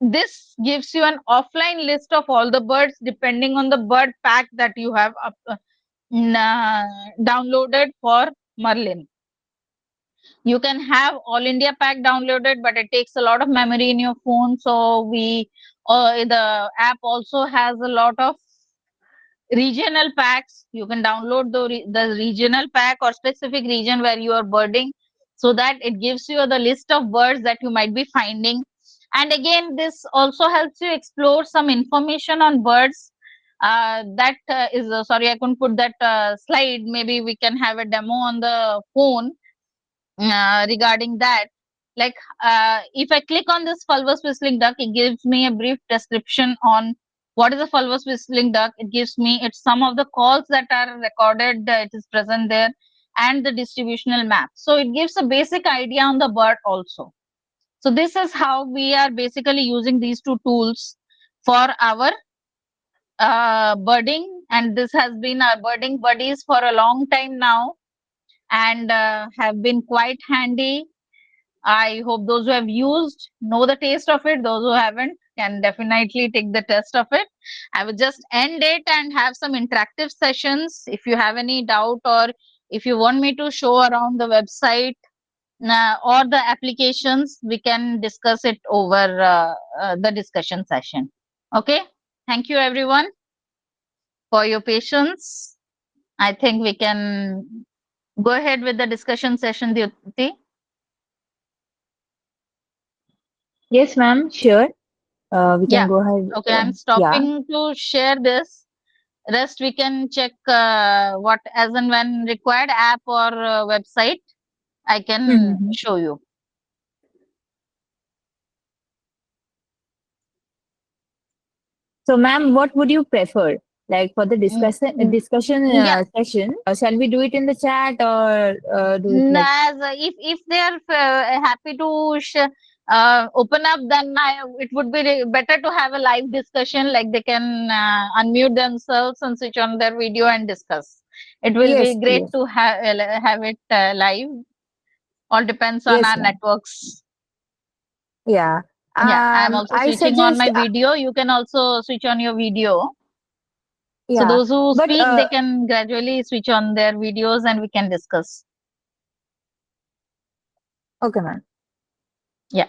Speaker 4: this gives you an offline list of all the birds depending on the bird pack that you have downloaded for Merlin. You can have all India pack downloaded, but it takes a lot of memory in your phone. So the app also has a lot of regional packs. You can download the regional pack or specific region where you are birding, so that it gives you the list of birds that you might be finding. And again, this also helps you explore some information on birds. Sorry, I couldn't put that slide. Maybe we can have a demo on the phone regarding that. Like if I click on this fulvous whistling duck, it gives me a brief description on what is a fulvous whistling duck. It gives me it's some of the calls that are recorded, it is present there, and the distributional map. So it gives a basic idea on the bird also. So this is how we are basically using these two tools for our birding, and this has been our birding buddies for a long time now, and have been quite handy. I hope those who have used know the taste of it. Those who haven't can definitely take the test of it. I will just end it and have some interactive sessions. If you have any doubt, or if you want me to show around the website or the applications, we can discuss it over the discussion session. Okay. Thank you everyone for your patience. I think we can go ahead with the discussion session, Dyuti.
Speaker 1: Yes, ma'am. Sure. We
Speaker 4: Yeah.
Speaker 1: can go ahead.
Speaker 4: Okay, I'm
Speaker 1: Yeah.
Speaker 4: stopping to share this. Rest we can check what as and when required, app or website. I can
Speaker 1: Mhm.
Speaker 4: show you.
Speaker 1: So, ma'am, what would you prefer? Like for the discussion
Speaker 4: Yeah.
Speaker 1: session, shall we do it in the chat or do it like?
Speaker 4: As if they are happy to open up, then it would be better to have a live discussion. Like they can unmute themselves and switch on their video and discuss. It will be
Speaker 1: Yes,
Speaker 4: great
Speaker 1: yes,
Speaker 4: to have it live. All depends on
Speaker 1: yes,
Speaker 4: our
Speaker 1: ma'am.
Speaker 4: networks.
Speaker 1: Yeah.
Speaker 4: Yeah, I am also
Speaker 1: I
Speaker 4: switching on
Speaker 1: suggest.
Speaker 4: my video. You can also switch on your video. So
Speaker 1: Yeah,
Speaker 4: those who
Speaker 1: but
Speaker 4: speak, they can gradually switch on their videos and we can discuss.
Speaker 1: okay, ma'am.
Speaker 4: Yeah.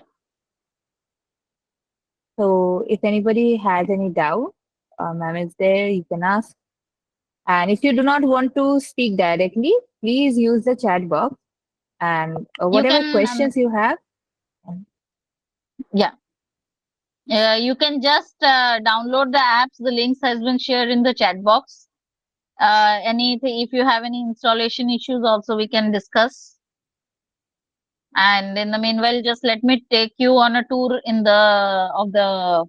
Speaker 1: So, if anybody has any doubt, ma'am is there. You can ask. And if you do not want to speak directly, please use the chat box and
Speaker 4: You
Speaker 1: whatever
Speaker 4: can,
Speaker 1: questions you have.
Speaker 4: yeah. You can just download the apps. The links has been shared in the chat box. Anything, if you have any installation issues, also we can discuss. And in the meanwhile, just let me take you on a tour in the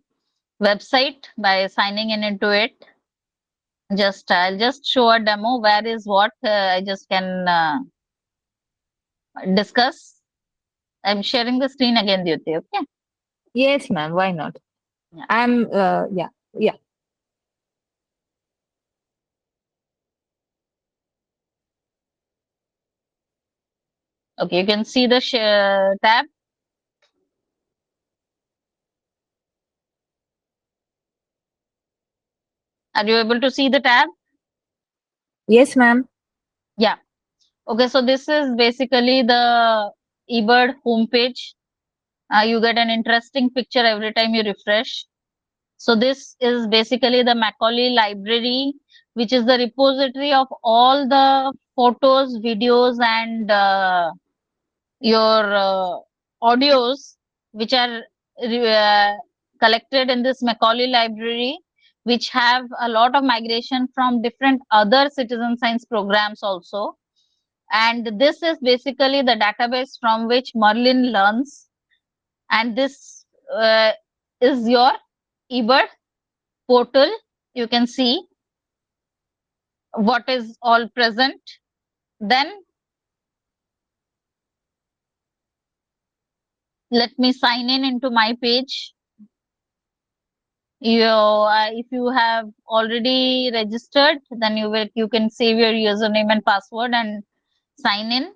Speaker 4: website by signing in into it. I'll just show a demo where is what I just can discuss. I'm sharing the screen again, Dyuti. Okay.
Speaker 1: Yes, ma'am. Why not?
Speaker 4: Yeah.
Speaker 1: Yeah, yeah.
Speaker 4: Okay, you can see the share tab. Are you able to see the tab?
Speaker 1: Yes, ma'am.
Speaker 4: Yeah. Okay, so this is basically the eBird homepage. You get an interesting picture every time you refresh. So this is basically the Macaulay library, which is the repository of all the photos, videos, and your audios, which are collected in this Macaulay library, which have a lot of migration from different other citizen science programs also. And this is basically the database from which Merlin learns. And this is your eBird portal. You can see what is all present. Then let me sign in into my page. If you have already registered, then you can save your username and password and sign in.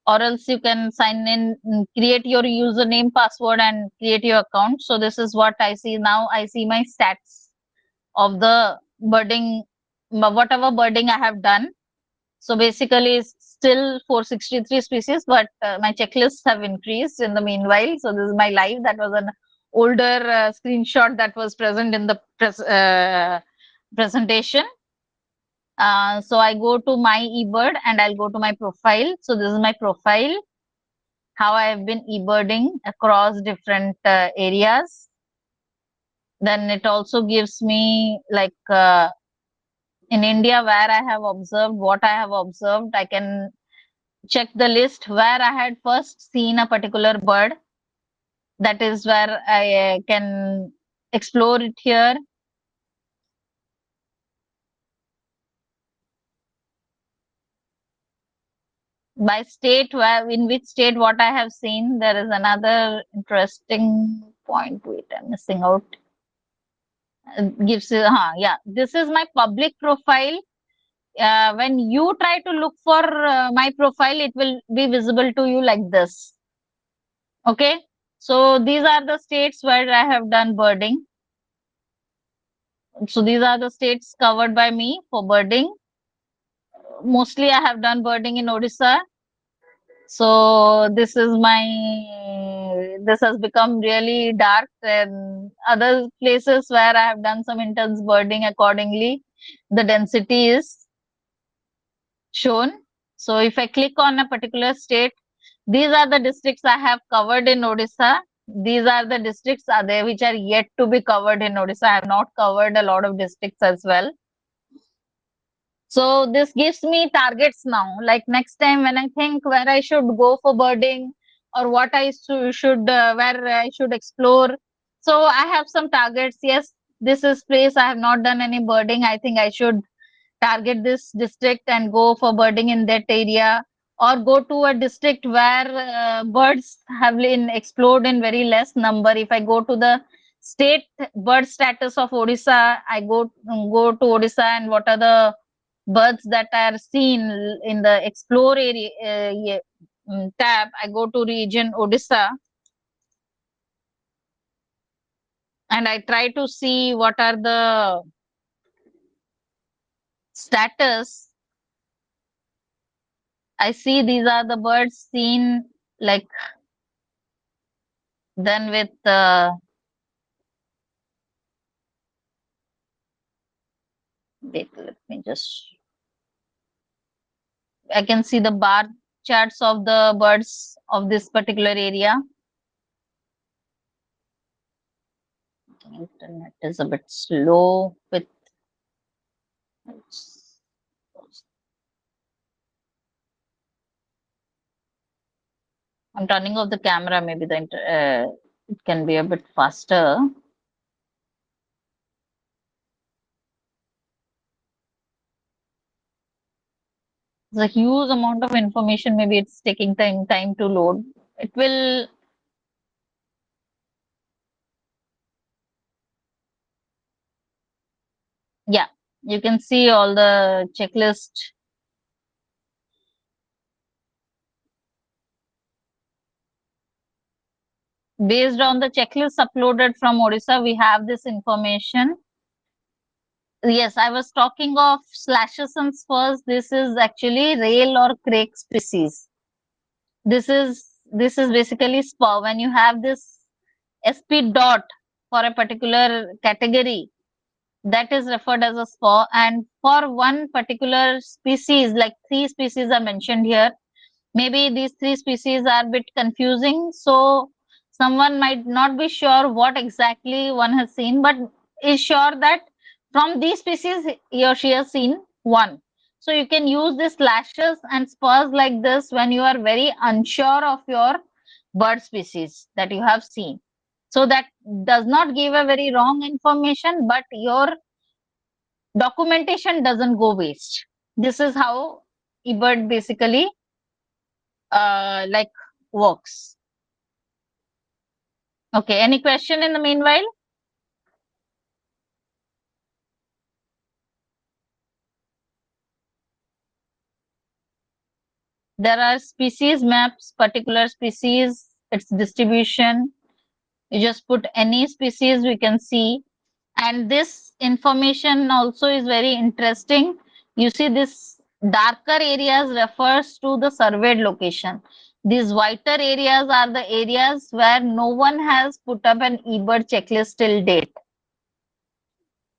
Speaker 4: Or else you can sign in, create your username, password, and create your account. So this is what I see now. I see my stats of the birding, whatever birding I have done. So basically, it's still 463 species, but my checklists have increased in the meanwhile. So this is my live. That was an older screenshot that was present in the presentation. So I go to my eBird and I'll go to my profile. So this is my profile, how I have been eBirding across different areas. Then it also gives me like in India where I have observed, what I have observed. I can check the list where I had first seen a particular bird. That is where I can explore it here. By state, where in which state what I have seen. There is another interesting point. Wait, I'm missing out. Gives yeah, this is my public profile. When you try to look for my profile, it will be visible to you like this. Okay, so these are the states where I have done birding. So these are the states covered by me for birding. Mostly I have done birding in Odisha. So this has become really dark, and other places where I have done some intense birding accordingly, the density is shown. So if I click on a particular state, these are the districts I have covered in Odisha. These are the districts are there which are yet to be covered in Odisha. I have not covered a lot of districts as well. So this gives me targets now. Like next time when I think where I should go for birding or what I should where I should explore. So I have some targets. Yes, this is place I have not done any birding. I think I should target this district and go for birding in that area, or go to a district where birds have been explored in very less number. If I go to the state bird status of Odisha, I go to Odisha, and what are the birds that are seen in the explore area tab. I go to region Odisha and I try to see what are the status. I see these are the birds seen, like then with wait, let me just, I can see the bar charts of the birds of this particular area. Internet is a bit slow with I'm turning off the camera. Maybe it can be a bit faster. There's a huge amount of information. Maybe it's taking time to load. It will. Yeah, you can see all the checklist. Based on the checklist uploaded from Odisha, we have this information. Yes, I was talking of slashes and spurs. This is actually rail or crake species. This is basically spur. When you have this SP dot for a particular category, that is referred as a spur. And for one particular species, like 3 species are mentioned here, maybe these 3 species are a bit confusing. So someone might not be sure what exactly one has seen, but is sure that from these species he or she has seen one. So you can use these slashes and spurs like this when you are very unsure of your bird species that you have seen. So that does not give a very wrong information, but your documentation doesn't go waste. This is how eBird basically like works. Okay, any question in the meanwhile? There are species maps, particular species, its distribution. You just put any species we can see. And this information also is very interesting. You see, this darker areas refers to the surveyed location. These whiter areas are the areas where no one has put up an eBird checklist till date.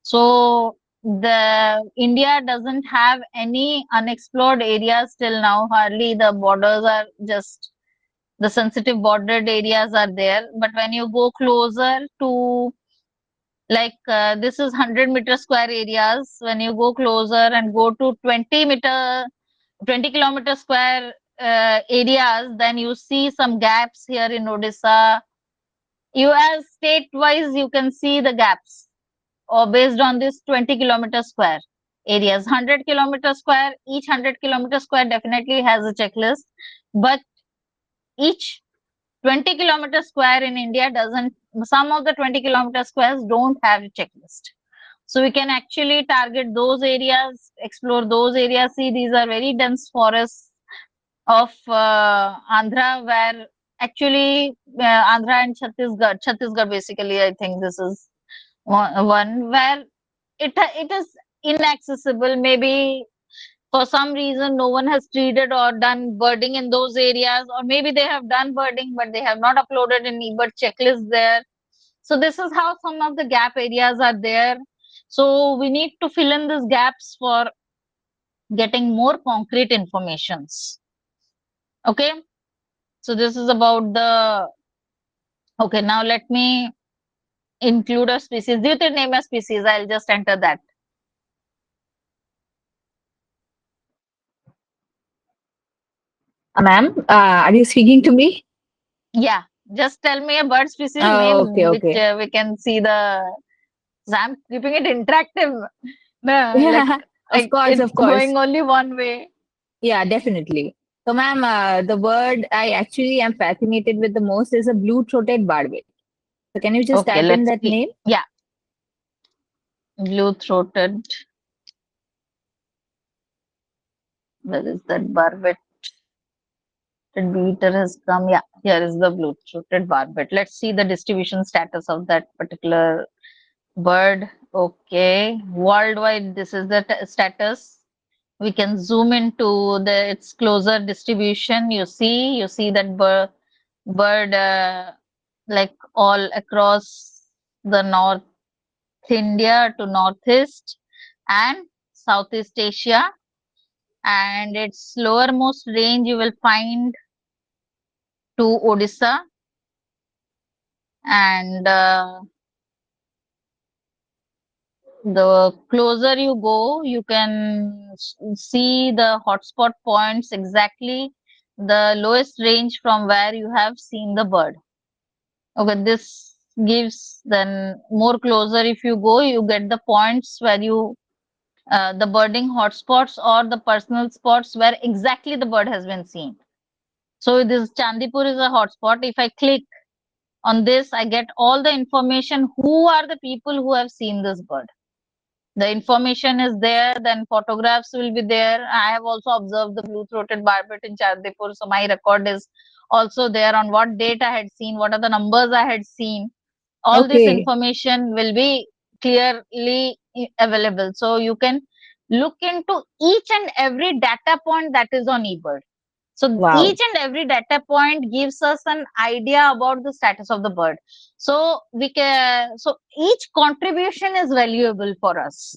Speaker 4: So the India doesn't have any unexplored areas till now. Hardly the borders are just the sensitive bordered areas are there. But when you go closer to this is 100-meter square areas. When you go closer and go to 20-kilometer square areas, then you see some gaps here in Odisha. You as state-wise, you can see the gaps or based on this 20-kilometer square areas. 100-kilometer square, each 100-kilometer square definitely has a checklist, but each 20-kilometer square in India doesn't, some of the 20-kilometer squares don't have a checklist. So we can actually target those areas, explore those areas. See, these are very dense forests of Andhra, where actually Andhra and Chhattisgarh basically, I think this is one where it is inaccessible. Maybe for some reason no one has treated or done birding in those areas, or maybe they have done birding but they have not uploaded an eBird checklist there. So this is how some of the gap areas are there. So we need to fill in these gaps for getting more concrete informations. Okay, so this is about the, okay, now let me include a species. Do you name a species? I'll just enter that.
Speaker 1: Ma'am, are you speaking to me?
Speaker 4: Yeah, just tell me a bird species
Speaker 1: Oh,
Speaker 4: name
Speaker 1: okay,
Speaker 4: which
Speaker 1: okay.
Speaker 4: we can see the. So I'm keeping it interactive. No,
Speaker 1: Of course,
Speaker 4: it's
Speaker 1: of course.
Speaker 4: going only one way.
Speaker 1: Yeah, definitely. So, ma'am, the bird I actually am fascinated with the most is a blue-throated barbet. So, can you just
Speaker 4: Okay,
Speaker 1: type in
Speaker 4: let's
Speaker 1: that
Speaker 4: see.
Speaker 1: name?
Speaker 4: Yeah, blue-throated. Where is that barbet? The beater has come. Yeah, here is the blue-throated barbet. Let's see the distribution status of that particular bird. Okay, worldwide, this is the status. We can zoom into its closer distribution. You see that bird like all across the North India to Northeast and Southeast Asia, and its lowermost range you will find to Odisha, and the closer you go, you can see the hotspot points exactly the lowest range from where you have seen the bird. Okay, this gives then more closer. If you go, you get the points where you the birding hotspots or the personal spots where exactly the bird has been seen. So this Chandipur is a hotspot. If I click on this, I get all the information. Who are the people who have seen this bird? The information is there, then photographs will be there. I have also observed the blue-throated barbet in Chandipur, so my record is also there on what date I had seen, what are the numbers I had seen. All this
Speaker 1: Okay.
Speaker 4: information will be clearly available. So you can look into each and every data point that is on eBird. So
Speaker 1: Wow.
Speaker 4: each and every data point gives us an idea about the status of the bird. So so each contribution is valuable for us.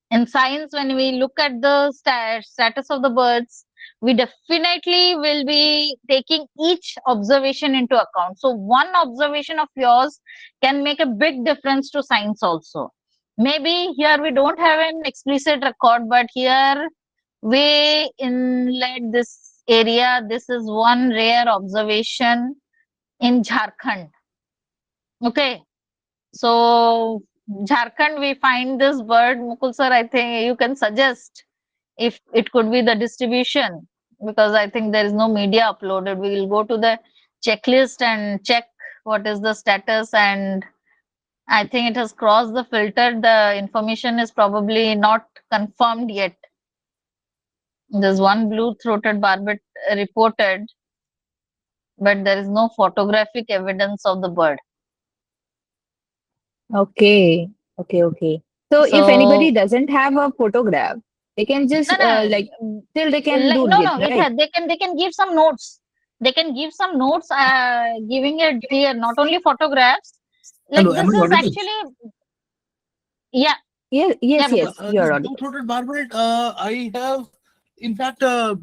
Speaker 4: In science, when we look at the status of the birds, we definitely will be taking each observation into account. So one observation of yours can make a big difference to science also. Maybe here we don't have an explicit record, but here we inlet this area. This is one rare observation in Jharkhand. Okay, so Jharkhand, we find this bird. Mukul sir, I think you can suggest if it could be the distribution, because I think there is no media uploaded. We will go to the checklist and check what is the status, and I think it has crossed the filter. The information is probably not confirmed yet. There's one blue-throated barbet reported, but there is no photographic evidence of the bird.
Speaker 1: Okay. Okay. So if anybody
Speaker 4: So
Speaker 1: doesn't have a photograph, they can just
Speaker 4: no,
Speaker 1: like still they can
Speaker 4: like,
Speaker 1: do
Speaker 4: no,
Speaker 1: it,
Speaker 4: no.
Speaker 1: right?
Speaker 4: They can give some notes. They can give some notes, giving it clear, not only photographs. Like
Speaker 8: Hello, am
Speaker 4: this
Speaker 8: I
Speaker 4: is
Speaker 8: audible?
Speaker 4: actually, yeah,
Speaker 1: Yes,
Speaker 4: yeah,
Speaker 1: yes,
Speaker 4: Bhupa.
Speaker 1: yes. You're
Speaker 8: This
Speaker 1: audible.
Speaker 8: blue-throated barbet, I have, in fact, I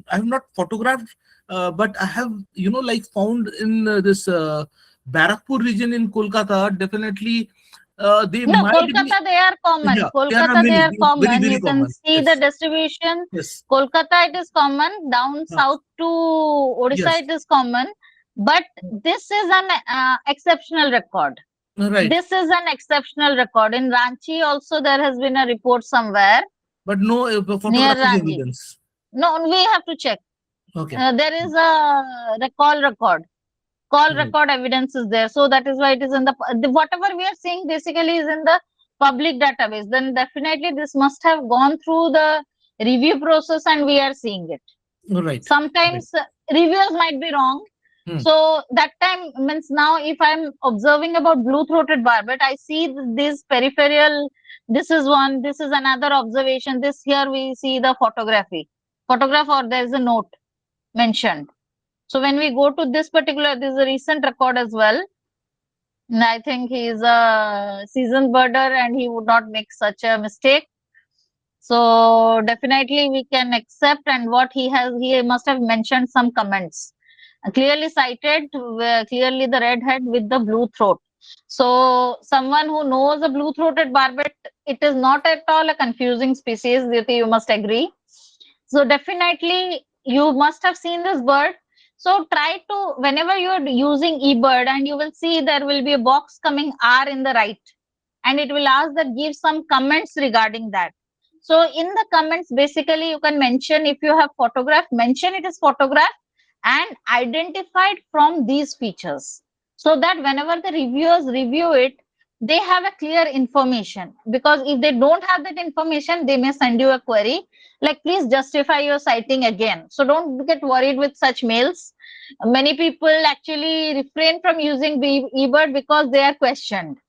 Speaker 8: have not photographed, but I have, like found in this Barakpur region in Kolkata. Definitely, they
Speaker 4: No,
Speaker 8: might be.
Speaker 4: Kolkata, they are common.
Speaker 8: Yeah, there are
Speaker 4: Kolkata, they
Speaker 8: many.
Speaker 4: are
Speaker 8: They are very,
Speaker 4: common.
Speaker 8: very
Speaker 4: You can
Speaker 8: common.
Speaker 4: see the
Speaker 8: Yes,
Speaker 4: distribution.
Speaker 8: yes,
Speaker 4: Kolkata, it is common. Down south to Odisha,
Speaker 8: yes.
Speaker 4: it is common. But this is an exceptional record.
Speaker 8: Right,
Speaker 4: This is an exceptional record. In Ranchi also, there has been a report somewhere
Speaker 8: but no
Speaker 4: near
Speaker 8: photographic
Speaker 4: Ranchi.
Speaker 8: evidence.
Speaker 4: No, we have to check.
Speaker 8: Okay.
Speaker 4: There is a call record. Call
Speaker 8: Right.
Speaker 4: record evidence is there. So that is why it is in the whatever we are seeing basically is in the public database. Then definitely this must have gone through the review process and we are seeing it.
Speaker 8: Right.
Speaker 4: Sometimes reviewers might be wrong. So that time means now if I'm observing about blue-throated barbet, I see this peripheral, this is one, this is another observation, this here we see the photograph or there is a note mentioned. So when we go to this particular, this is a recent record as well. And I think he is a seasoned birder and he would not make such a mistake. So definitely we can accept, and what he must have mentioned some comments. Clearly cited, clearly the red head with the blue throat. So someone who knows a blue-throated barbet, it is not at all a confusing species, Dhyuti, you must agree. So definitely you must have seen this bird. So try to, whenever you are using eBird, and you will see there will be a box coming R in the right, and it will ask that give some comments regarding that. So in the comments, basically you can mention, if you have photograph, mention it is photograph and identified from these features, so that whenever the reviewers review it, they have a clear information. Because if they don't have that information, they may send you a query like, please justify your sighting again. So don't get worried with such mails. Many people actually refrain from using eBird because they are questioned.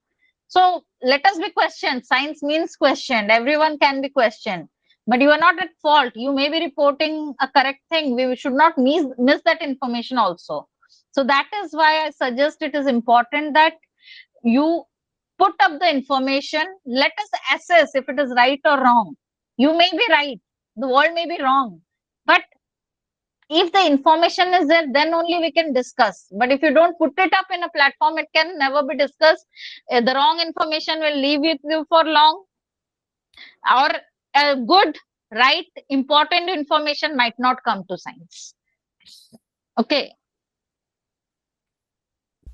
Speaker 4: So let us be questioned. Science means questioned. Everyone can be questioned. But you are not at fault. You may be reporting a correct thing. We should not miss that information also. So that is why I suggest it is important that you put up the information. Let us assess if it is right or wrong. You may be right. The world may be wrong. But if the information is there, then only we can discuss. But if you don't put it up in a platform, it can never be discussed. The wrong information will leave with you for long, or a good, right, important information might not come to science. Okay.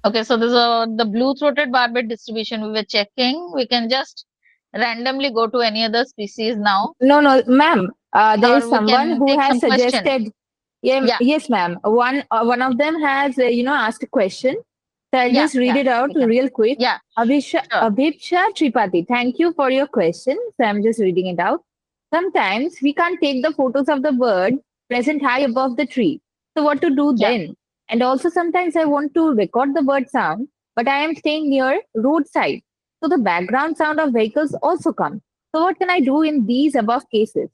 Speaker 4: Okay, so this is the blue-throated barbet distribution we were checking. We can just randomly go to any other species now.
Speaker 1: No, ma'am. There is
Speaker 4: Or we
Speaker 1: someone
Speaker 4: can
Speaker 1: who
Speaker 4: take
Speaker 1: has
Speaker 4: some question.
Speaker 1: suggested. Yeah,
Speaker 4: Yeah.
Speaker 1: yes, ma'am. One of them has asked a question. So I'll
Speaker 4: Yeah,
Speaker 1: just read
Speaker 4: yeah,
Speaker 1: it out
Speaker 4: we can.
Speaker 1: real quick.
Speaker 4: Yeah,
Speaker 1: Abhisha
Speaker 4: sure.
Speaker 1: Abhipsha Tripathi, thank you for your question. So I'm just reading it out. Sometimes we can't take the photos of the bird present high above the tree. So what to do
Speaker 4: Yeah.
Speaker 1: then? And also sometimes I want to record the bird sound, but I am staying near roadside. So the background sound of vehicles also come. So what can I do in these above cases?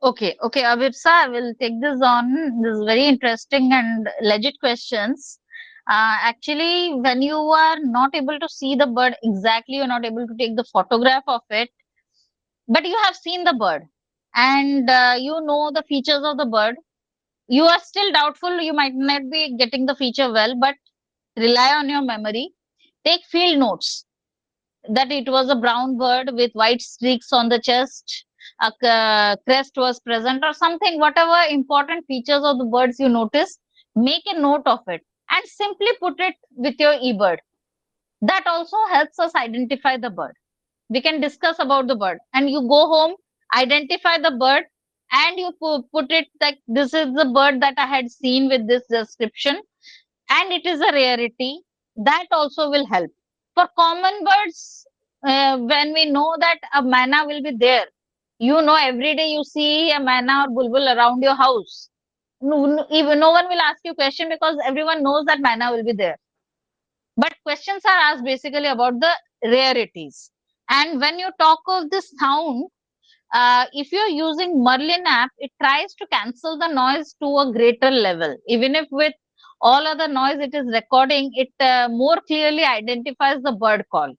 Speaker 4: Okay, Avipsa, I will take this on. This is very interesting and legit questions. Actually, when you are not able to see the bird exactly, you're not able to take the photograph of it, but you have seen the bird and you know the features of the bird. You are still doubtful, you might not be getting the feature well, but rely on your memory. Take field notes that it was a brown bird with white streaks on the chest, a crest was present or something, whatever important features of the birds you notice, make a note of it and simply put it with your eBird. That also helps us identify the bird. We can discuss about the bird and you go home, identify the bird, and you put it like, this is the bird that I had seen with this description. and it is a rarity, that also will help. For common birds, when we know that a manna will be there, every day you see a manna or bulbul around your house. Even no one will ask you question because everyone knows that manna will be there. But questions are asked basically about the rarities. And when you talk of this sound, if you're using Merlin app, it tries to cancel the noise to a greater level. Even if with all other noise it is recording, it more clearly identifies the bird call.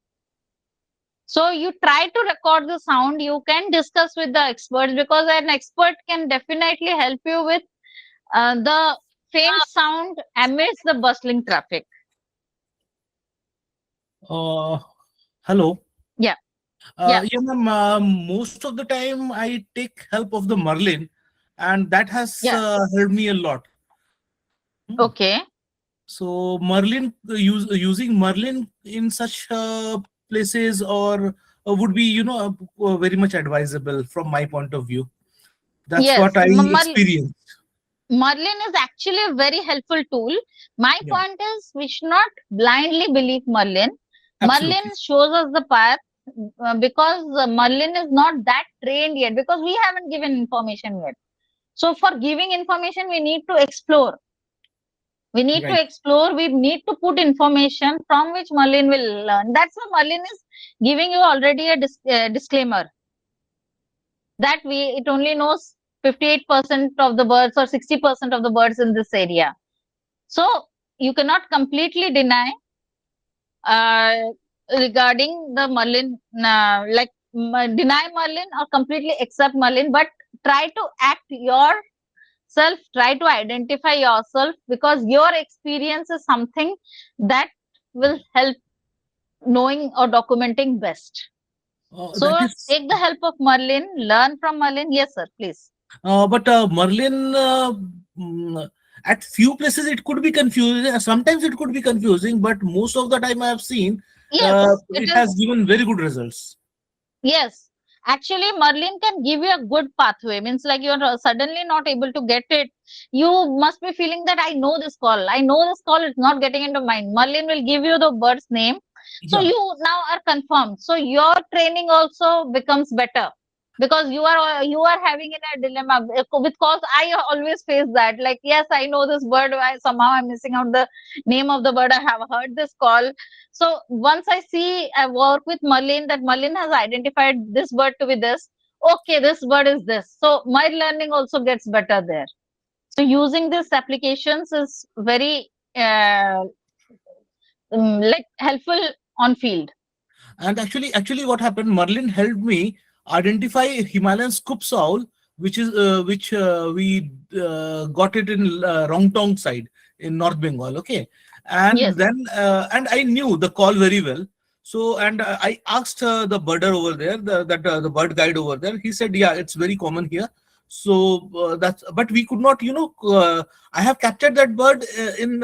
Speaker 4: So you try to record the sound, you can discuss with the experts because an expert can definitely help you with the faint sound amidst the bustling traffic.
Speaker 8: Hello.
Speaker 4: Yeah. Yeah.
Speaker 8: Yeah, ma'am. Most of the time, I take help of the Merlin, and that has
Speaker 4: Yeah.
Speaker 8: helped me a lot.
Speaker 4: Okay.
Speaker 8: So Merlin, using Merlin in such places or would be, very much advisable from my point of view. That's
Speaker 4: Yes.
Speaker 8: what I experienced.
Speaker 4: Merlin is actually a very helpful tool. My
Speaker 8: Yeah.
Speaker 4: point is, we should not blindly believe Merlin.
Speaker 8: Absolutely.
Speaker 4: Merlin shows us the path because Merlin is not that trained yet because we haven't given information yet. So for giving information, we need to explore. We need to
Speaker 8: Right.
Speaker 4: explore. We need to put information from which Merlin will learn. That's why Merlin is giving you already a disclaimer that it only knows 58% of the birds or 60% of the birds in this area. So you cannot completely deny regarding the Merlin, deny Merlin or completely accept Merlin, but try to act yourself, try to identify yourself because your experience is something that will help knowing or documenting best. So take the help of Merlin, learn from Merlin. Yes, sir, please.
Speaker 8: But Merlin, at few places it could be confusing. Sometimes it could be confusing, but most of the time I have seen it has given very good results.
Speaker 4: Yes, actually, Merlin can give you a good pathway. Means like you're suddenly not able to get it. You must be feeling that I know this call. I know this call is not getting into mind. Merlin will give you the bird's name. So you now are confirmed. So your training also becomes better because you are having in a dilemma because I always face that. Like, yes, I know this bird. Somehow I'm missing out the name of the bird. I have heard this call. So once I work with Merlin, that Merlin has identified this bird to be this. Okay, this bird is this. So my learning also gets better there. So using these applications is very helpful on field.
Speaker 8: And actually, what happened? Merlin helped me identify Himalayan scoop owl, which we got it in Rongtong side in North Bengal. Okay, and then and I knew the call very well. So and I asked the birder over there, the bird guide over there. He said, yeah, it's very common here. So but we could not, I have captured that bird in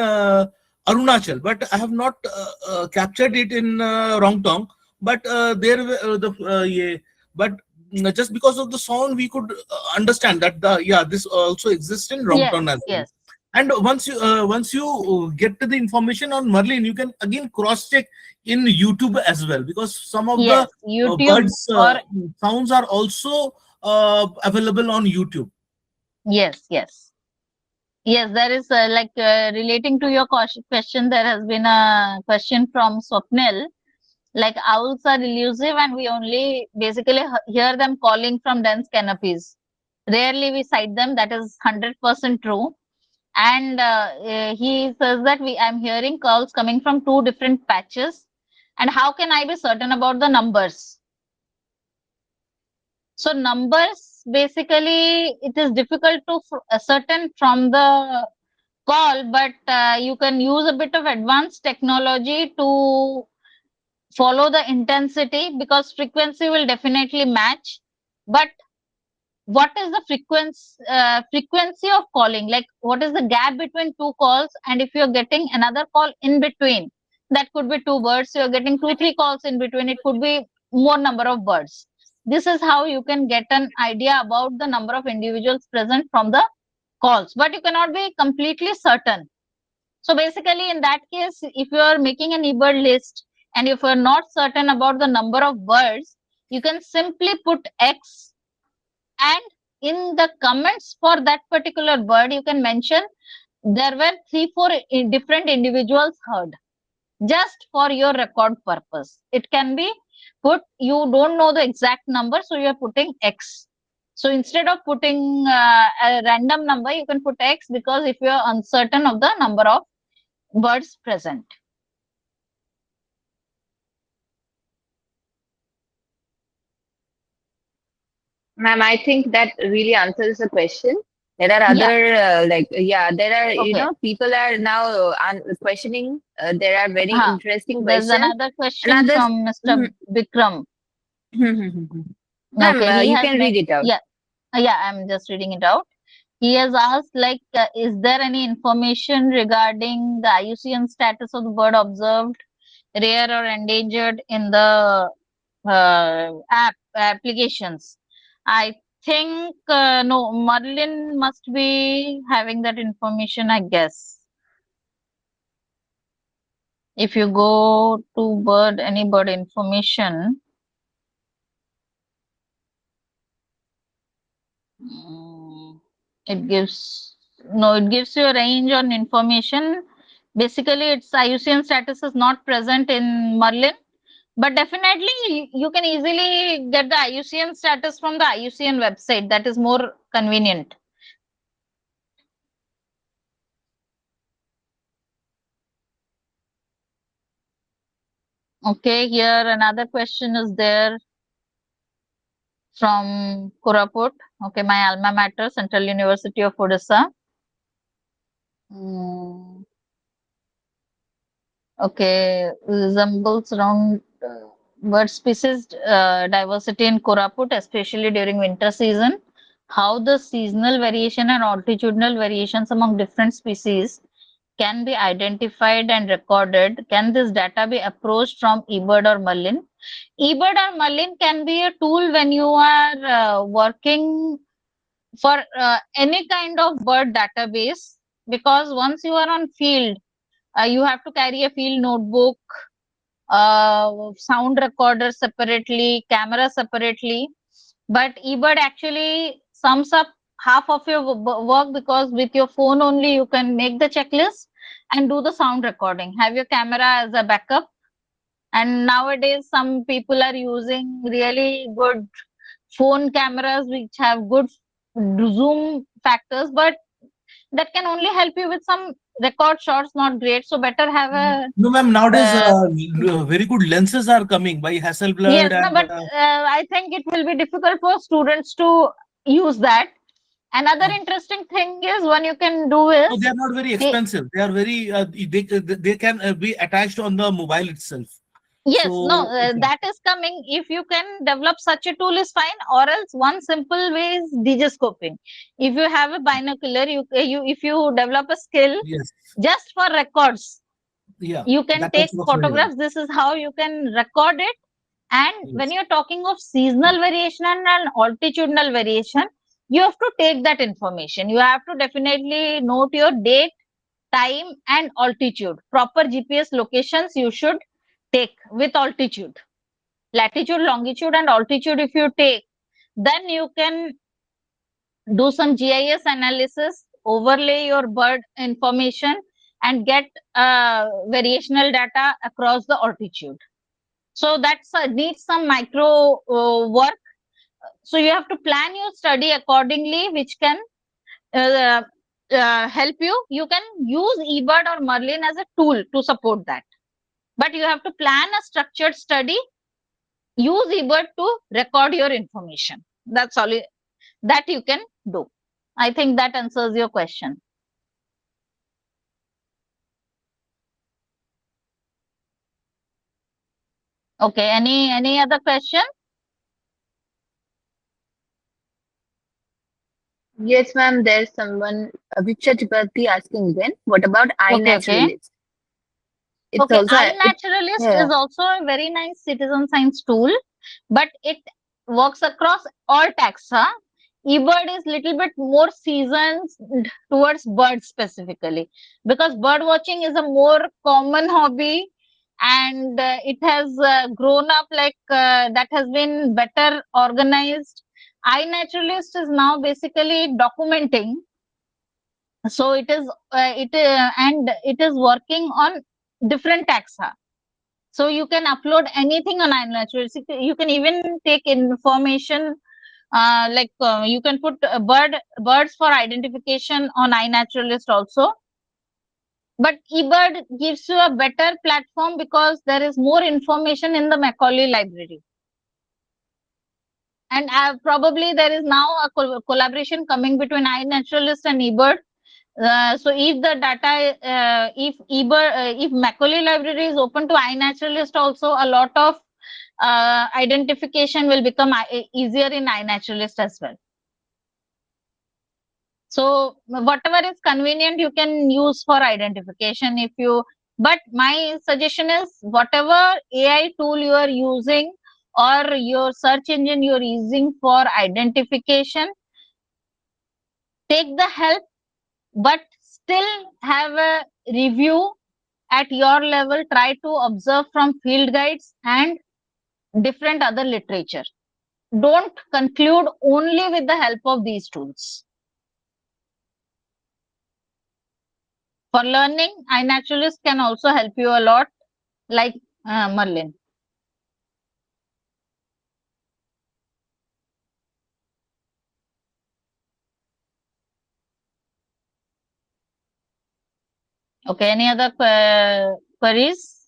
Speaker 8: Arunachal, but I have not captured it in Rongtong. But but just because of the sound, we could understand that this also exists in Rongtong as well.
Speaker 4: Yes.
Speaker 8: And once you get to the information on Merlin, you can again cross check in YouTube as well, because some of the birds sounds are also available on YouTube.
Speaker 4: Yes. There is relating to your question. There has been a question from Swapnil. Like owls are elusive, and we only basically hear them calling from dense canopies. Rarely we sight them. That is 100% true. And he says that I'm hearing calls coming from 2 different patches. And how can I be certain about the numbers? So numbers, basically, it is difficult to ascertain from the call, but you can use a bit of advanced technology to follow the intensity, because frequency will definitely match. But what is the frequency of calling? Like, what is the gap between 2 calls? And if you're getting another call in between, that could be 2 birds. You're getting 2-3 calls in between. It could be more number of birds. This is how you can get an idea about the number of individuals present from the calls. But you cannot be completely certain. So basically, in that case, if you are making an eBird list and if you are not certain about the number of birds, you can simply put X, and in the comments for that particular bird, you can mention there were 3-4 different individuals heard, just for your record purpose. It can be put, you don't know the exact number, so you are putting X. So instead of putting a random number, you can put X, because if you are uncertain of the number of birds present.
Speaker 1: Ma'am, I think that really answers the question. There are other, there are,
Speaker 4: Okay.
Speaker 1: people are now questioning. There are very interesting
Speaker 4: There's
Speaker 1: questions.
Speaker 4: another question from Mr. Vikram.
Speaker 1: Ma'am,
Speaker 4: Okay, he
Speaker 1: you
Speaker 4: has
Speaker 1: can read it out.
Speaker 4: Yeah, I'm just reading it out. He has asked, like, is there any information regarding the IUCN status of the bird observed, rare or endangered in the applications? I think no, Merlin must be having that information, I guess. If you go to any bird information, it gives you a range on information. Basically, its IUCN status is not present in Merlin, but definitely you can easily get the IUCN status from the IUCN website. That is more convenient. Okay, here another question is there from Koraput. Okay, my alma mater, Central University of Odisha. Okay, resembles around bird species diversity in Koraput, especially during winter season. How the seasonal variation and altitudinal variations among different species can be identified and recorded? Can this data be approached from eBird or Merlin? eBird or Merlin can be a tool when you are working for any kind of bird database, because once you are on field, you have to carry a field notebook, sound recorder separately, camera separately. But eBird actually sums up half of your work, because with your phone only you can make the checklist and do the sound recording. Have your camera as a backup. And nowadays, some people are using really good phone cameras which have good zoom factors, but that can only help you with some record shots, not great. So better have a
Speaker 8: No, ma'am. Nowadays, very good lenses are coming by Hasselblad.
Speaker 4: yes, no, but I think it will be difficult for students to use that. Another interesting thing is one you can do is
Speaker 8: no, they are not very expensive. They are very they can be attached on the mobile itself.
Speaker 4: Yes,
Speaker 8: So,
Speaker 4: no, that is coming. If you can develop such a tool is fine, or else one simple way is digiscoping. If you have a binocular, you if you develop a skill just for records, you can take photographs. This is how you can record it. And when you're talking of seasonal variation and altitudinal variation, you have to take that information. You have to definitely note your date, time, and altitude. Proper GPS locations you should take with altitude. Latitude, longitude, and altitude if you take, then you can do some GIS analysis, overlay your bird information, and get variational data across the altitude. So that's needs some micro work. So you have to plan your study accordingly, which can help you. You can use eBird or Merlin as a tool to support that. But you have to plan a structured study. Use eBird to record your information. That's all that you can do. I think that answers your question. Okay, any other question?
Speaker 1: Yes, ma'am. There's someone, Viksha Chakraborty, asking then, what about iNaturalist?
Speaker 4: It's okay, also iNaturalist is also a very nice citizen science tool, but it works across all taxa. eBird is little bit more seasoned towards birds specifically, because bird watching is a more common hobby, and it has grown up like that has been better organized. iNaturalist is now basically documenting, so it is and it is working on different taxa. So you can upload anything on iNaturalist. You can even take information you can put birds for identification on iNaturalist also. But eBird gives you a better platform because there is more information in the Macaulay library. And probably there is now a collaboration coming between iNaturalist and eBird. So if the data, if eBird, if Macaulay library is open to iNaturalist also, a lot of identification will become easier in iNaturalist as well. So whatever is convenient, you can use for identification. But my suggestion is, whatever AI tool you are using or your search engine you are using for identification, take the help, but still have a review at your level. Try to observe from field guides and different other literature. Don't conclude only with the help of these tools. For learning, iNaturalist can also help you a lot, like Merlin. Okay, any other queries?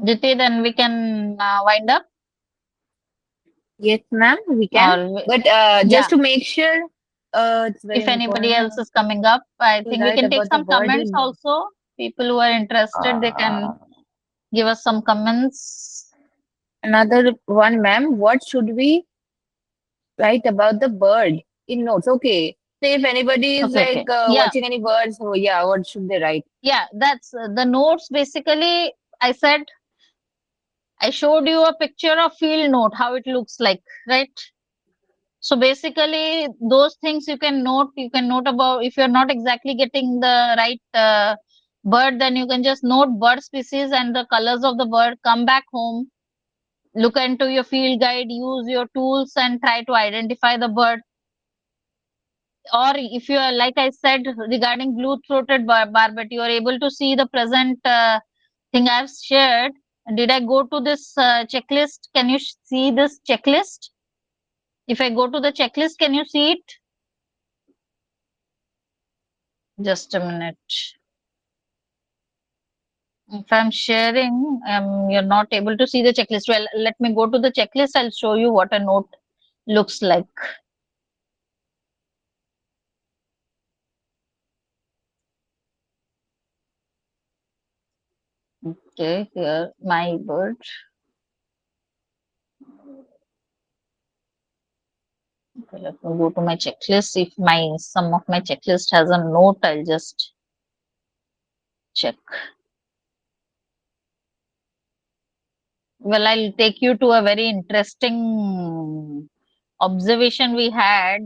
Speaker 4: Diti, then we can wind up.
Speaker 1: Yes, ma'am, we can.
Speaker 4: Or
Speaker 1: But
Speaker 4: yeah,
Speaker 1: just to make sure, it's very
Speaker 4: if anybody
Speaker 1: important
Speaker 4: else is coming up, I
Speaker 1: to
Speaker 4: think we
Speaker 1: write
Speaker 4: can take
Speaker 1: about the
Speaker 4: some comments
Speaker 1: body.
Speaker 4: also. People who are interested, they can give us some comments.
Speaker 1: Another one, ma'am. What should we write about the bird in notes? Okay. So if anybody is
Speaker 4: Okay,
Speaker 1: like
Speaker 4: okay. Yeah,
Speaker 1: watching any birds, so yeah, what should they write?
Speaker 4: yeah, that's the notes. Basically, I said, I showed you a picture of field note, how it looks like, right? So basically, those things you can note. You can note about, if you're not exactly getting the right bird, then you can just note bird species and the colors of the bird. Come back home, look into your field guide, use your tools, and try to identify the bird. Or if you are, like I said, regarding blue-throated barbet, you are able to see the present thing I've shared. Did I go to this checklist? Can you see this checklist? If I go to the checklist, can you see it? Just a minute. If I'm sharing, you're not able to see the checklist. Well, let me go to the checklist. I'll show you what a note looks like. Okay, here, my bird. Okay, let me go to my checklist. If some of my checklist has a note, I'll just check. Well, I'll take you to a very interesting observation we had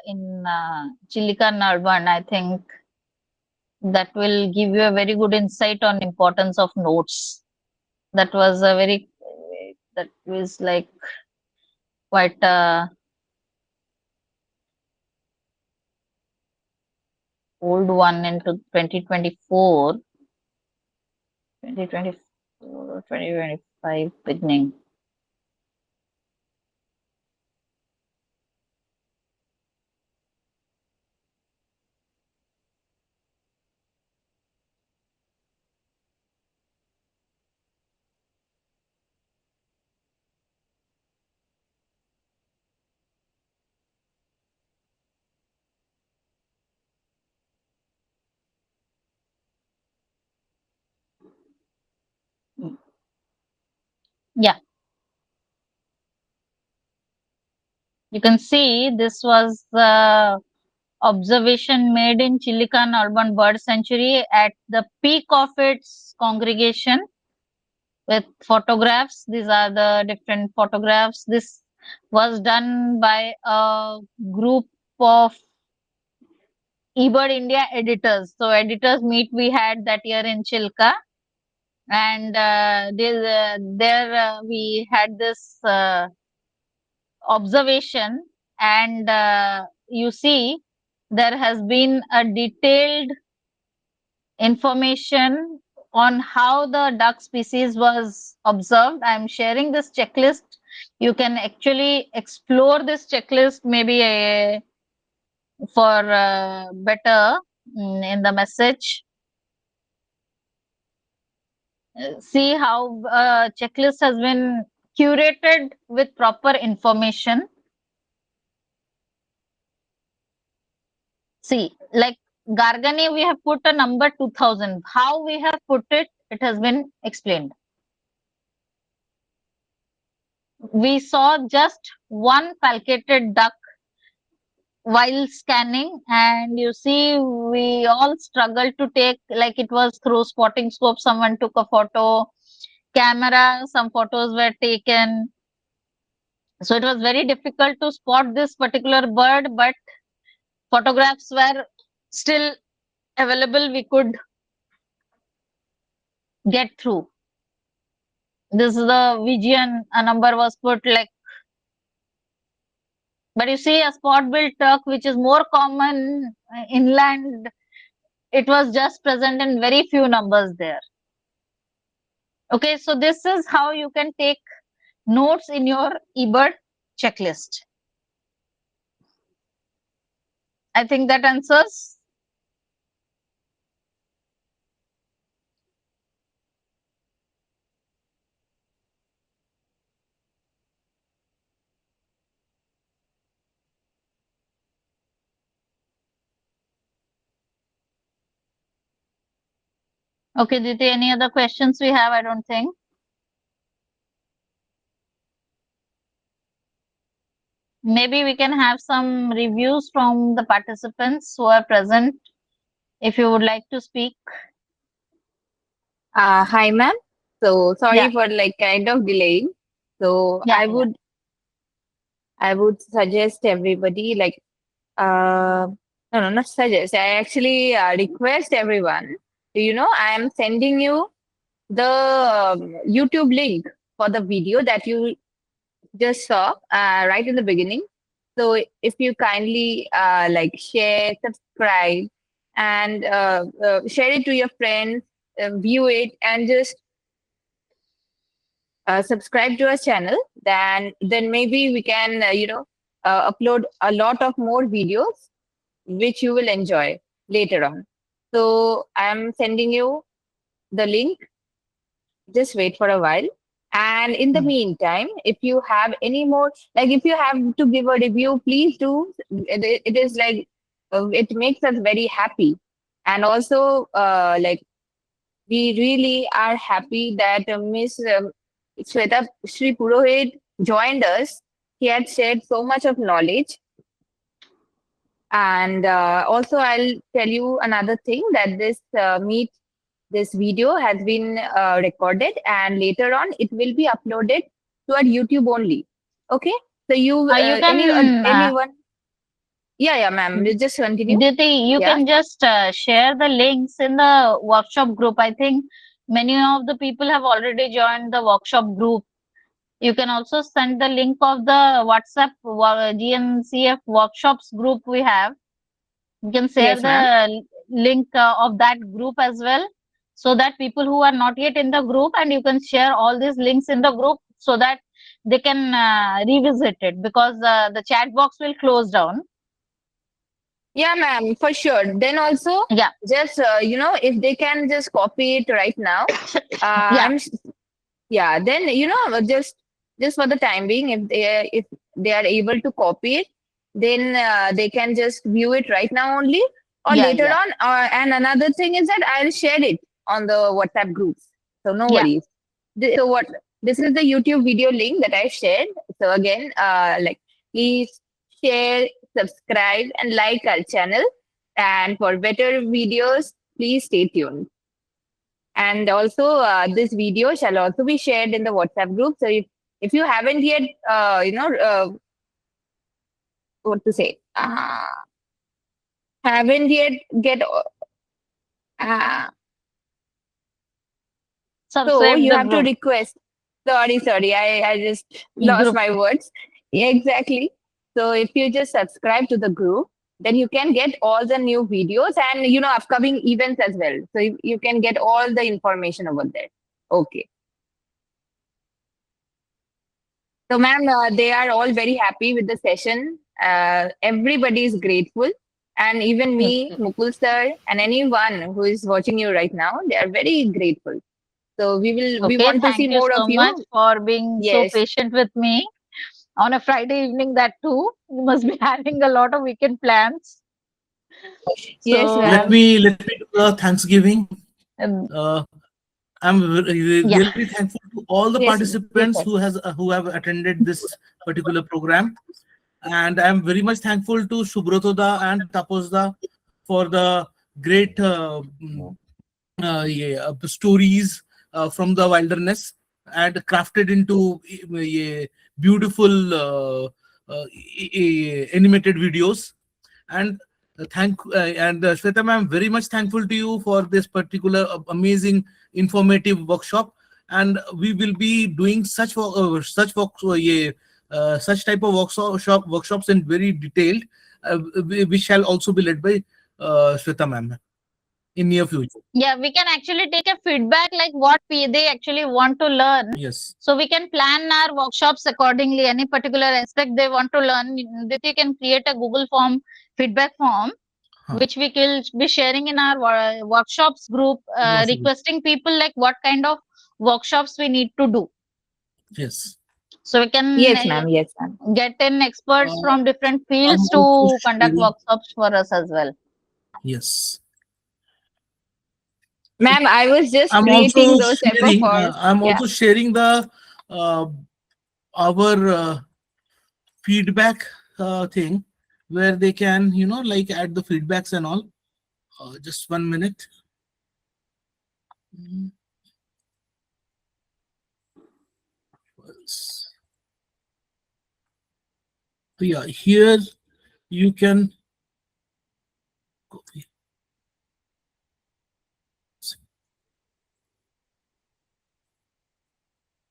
Speaker 4: in Chilika Narban. I think that will give you a very good insight on importance of notes. That was that was like quite a old one into 2024, 2024, 2025 beginning. Mm. Yeah. You can see this was the observation made in Chilican Urban Bird Sanctuary at the peak of its congregation with photographs. These are the different photographs. This was done by a group of eBird India editors. So editors meet we had that year in Chilka, and there we had this observation, and you see there has been a detailed information on how the duck species was observed. I'm sharing this checklist. You can actually explore this checklist maybe for better in the message. See how checklist has been curated with proper information. See, like Gargani, we have put a number 2000. How we have put it, it has been explained. We saw just one falcated duck while scanning, and you see we all struggled to take, like it was through spotting scope, someone took a photo, camera, some photos were taken. So it was very difficult to spot this particular bird, but photographs were still available. We could get through. This is the Vigian, a number was put like, but you see a spot-billed turk, which is more common inland, it was just present in very few numbers there. Okay, so this is how you can take notes in your eBird checklist. I think that answers. Okay, Diti, any other questions we have? I don't think. Maybe we can have some reviews from the participants who are present. If you would like to speak.
Speaker 1: Hi, ma'am. So sorry
Speaker 4: Yeah.
Speaker 1: for like kind of delaying. So
Speaker 4: Yeah,
Speaker 1: I would suggest everybody like no, not suggest. I actually request everyone. I am sending you the YouTube link for the video that you just saw right in the beginning. So if you kindly like share, subscribe, and share it to your friends, view it, and just subscribe to our channel, then maybe we can upload a lot of more videos which you will enjoy later on. So I'm sending you the link. Just wait for a while. And in the meantime, if you have any more, like if you have to give a review, please do. It is like, it makes us very happy. And also, like, we really are happy that Miss Swetashree Purohit joined us. He had shared so much of knowledge. And also, I'll tell you another thing that this video has been recorded, and later on it will be uploaded to our YouTube only. Okay, so
Speaker 4: you can
Speaker 1: anyone, yeah, ma'am. You just continue.
Speaker 4: Diti, you
Speaker 1: Yeah.
Speaker 4: can just share the links in the workshop group. I think many of the people have already joined the workshop group. You can also send the link of the WhatsApp GNCF workshops group we have. You can share
Speaker 1: Yes, ma'am.
Speaker 4: the link of that group as well, so that people who are not yet in the group, and you can share all these links in the group so that they can revisit it, because the chat box will close down.
Speaker 1: Yeah, ma'am, for sure. Then also,
Speaker 4: Yeah.
Speaker 1: just if they can just copy it right now,
Speaker 4: Yeah.
Speaker 1: yeah. Then just for the time being, if they are able to copy it, then they can just view it right now only, or
Speaker 4: Yeah,
Speaker 1: later
Speaker 4: yeah.
Speaker 1: on. And another thing is that I'll share it on the WhatsApp groups, so no
Speaker 4: Yeah.
Speaker 1: worries. So what? This is the YouTube video link that I shared. So again, like please share, subscribe, and like our channel. And for better videos, please stay tuned. And also, this video shall also be shared in the WhatsApp group. So if you haven't yet, what to say, haven't yet get, so
Speaker 4: Subscribe
Speaker 1: you
Speaker 4: the
Speaker 1: have to
Speaker 4: group.
Speaker 1: request. Sorry, I just lost
Speaker 4: Group.
Speaker 1: my words. Yeah, exactly. So if you just subscribe to the group, then you can get all the new videos and upcoming events as well. So you can get all the information over there. Okay. So, ma'am, they are all very happy with the session. Everybody is grateful. And even me,
Speaker 4: Okay.
Speaker 1: Mukul sir, and anyone who is watching you right now, they are very grateful. So we
Speaker 4: Okay,
Speaker 1: want to see
Speaker 4: thank you
Speaker 1: more of
Speaker 4: so much
Speaker 1: you.
Speaker 4: for being so
Speaker 1: Yes.
Speaker 4: patient with me on a Friday evening. That too, you must be having a lot of weekend plans.
Speaker 1: Yes,
Speaker 4: So,
Speaker 8: Let
Speaker 1: ma'am.
Speaker 8: me do the Thanksgiving.
Speaker 4: um,
Speaker 8: I'm
Speaker 4: yeah,
Speaker 8: really thankful to all the
Speaker 1: Yes, yes,
Speaker 8: participants
Speaker 1: sir.
Speaker 8: who have attended this particular program, and I'm very much thankful to Subratoda and Taposda for the great stories from the wilderness and crafted into beautiful animated videos. And Shweta ma'am, very much thankful to you for this particular amazing informative workshop. And we will be doing such type of workshops in very detailed, which shall also be led by Shweta ma'am in near future.
Speaker 4: yeah, we can actually take a feedback like what they actually want to learn.
Speaker 8: Yes.
Speaker 4: So we can plan our workshops accordingly. Any particular aspect they want to learn, that you can create a Google form, feedback form, which we will be sharing in our workshops group, requesting people like what kind of workshops we need to do.
Speaker 8: Yes.
Speaker 4: So we can
Speaker 1: Yes, ma'am. Yes, ma'am.
Speaker 4: get in experts from different
Speaker 8: I'm
Speaker 4: fields
Speaker 8: also
Speaker 4: to conduct
Speaker 8: sharing.
Speaker 4: workshops for us as well.
Speaker 8: Yes.
Speaker 1: Ma'am, I was just
Speaker 8: I'm
Speaker 1: creating
Speaker 8: also
Speaker 1: those type of
Speaker 8: sharing.
Speaker 1: forms.
Speaker 8: I'm
Speaker 1: Yeah.
Speaker 8: also sharing the our feedback thing where they can like add the feedbacks and all. Just 1 minute. So yeah, here you can copy.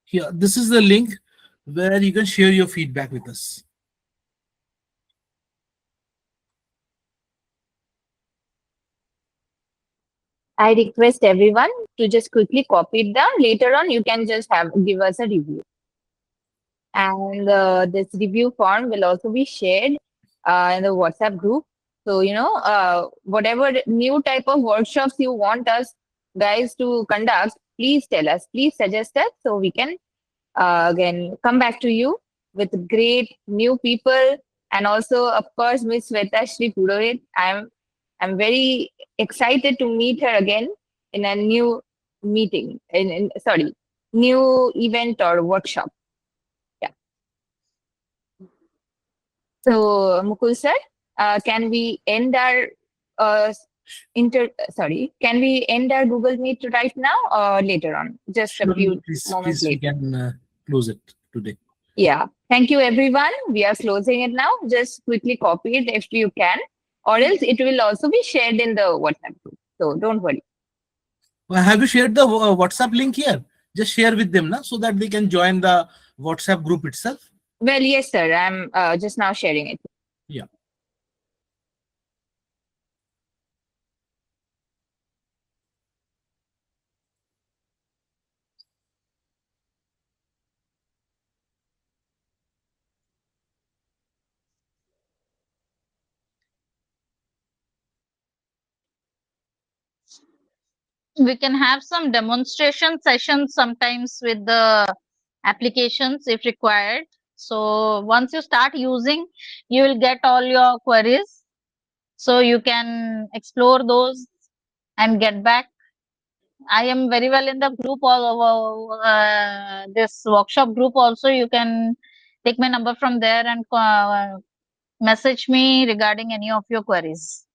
Speaker 8: Here, this is the link where you can share your feedback with us.
Speaker 1: I request everyone to just quickly copy it down. Later on, you can just give us a review. And this review form will also be shared in the WhatsApp group. So, whatever new type of workshops you want us guys to conduct, please tell us, please suggest us so we can again come back to you with great new people. And also, of course, Miss Swetashree Purohit. I'm very excited to meet her again in a new meeting, new event or workshop. Yeah. So, Mukul sir, can we end our can we end our Google Meet right now or later on? Just a
Speaker 8: Surely,
Speaker 1: few moments
Speaker 8: please, we
Speaker 1: later.
Speaker 8: can close it today.
Speaker 1: Yeah. Thank you, everyone. We are closing it now. Just quickly copy it if you can, or else it will also be shared in the WhatsApp group. So don't worry.
Speaker 8: Have you shared the WhatsApp link here? Just share with them, so that they can join the WhatsApp group itself.
Speaker 1: Well, yes, sir. I'm just now sharing it.
Speaker 8: Yeah.
Speaker 4: We can have some demonstration sessions sometimes with the applications if required. So once you start using, you will get all your queries. So you can explore those and get back. I am very well in the group, this workshop group also. You can take my number from there and message me regarding any of your queries.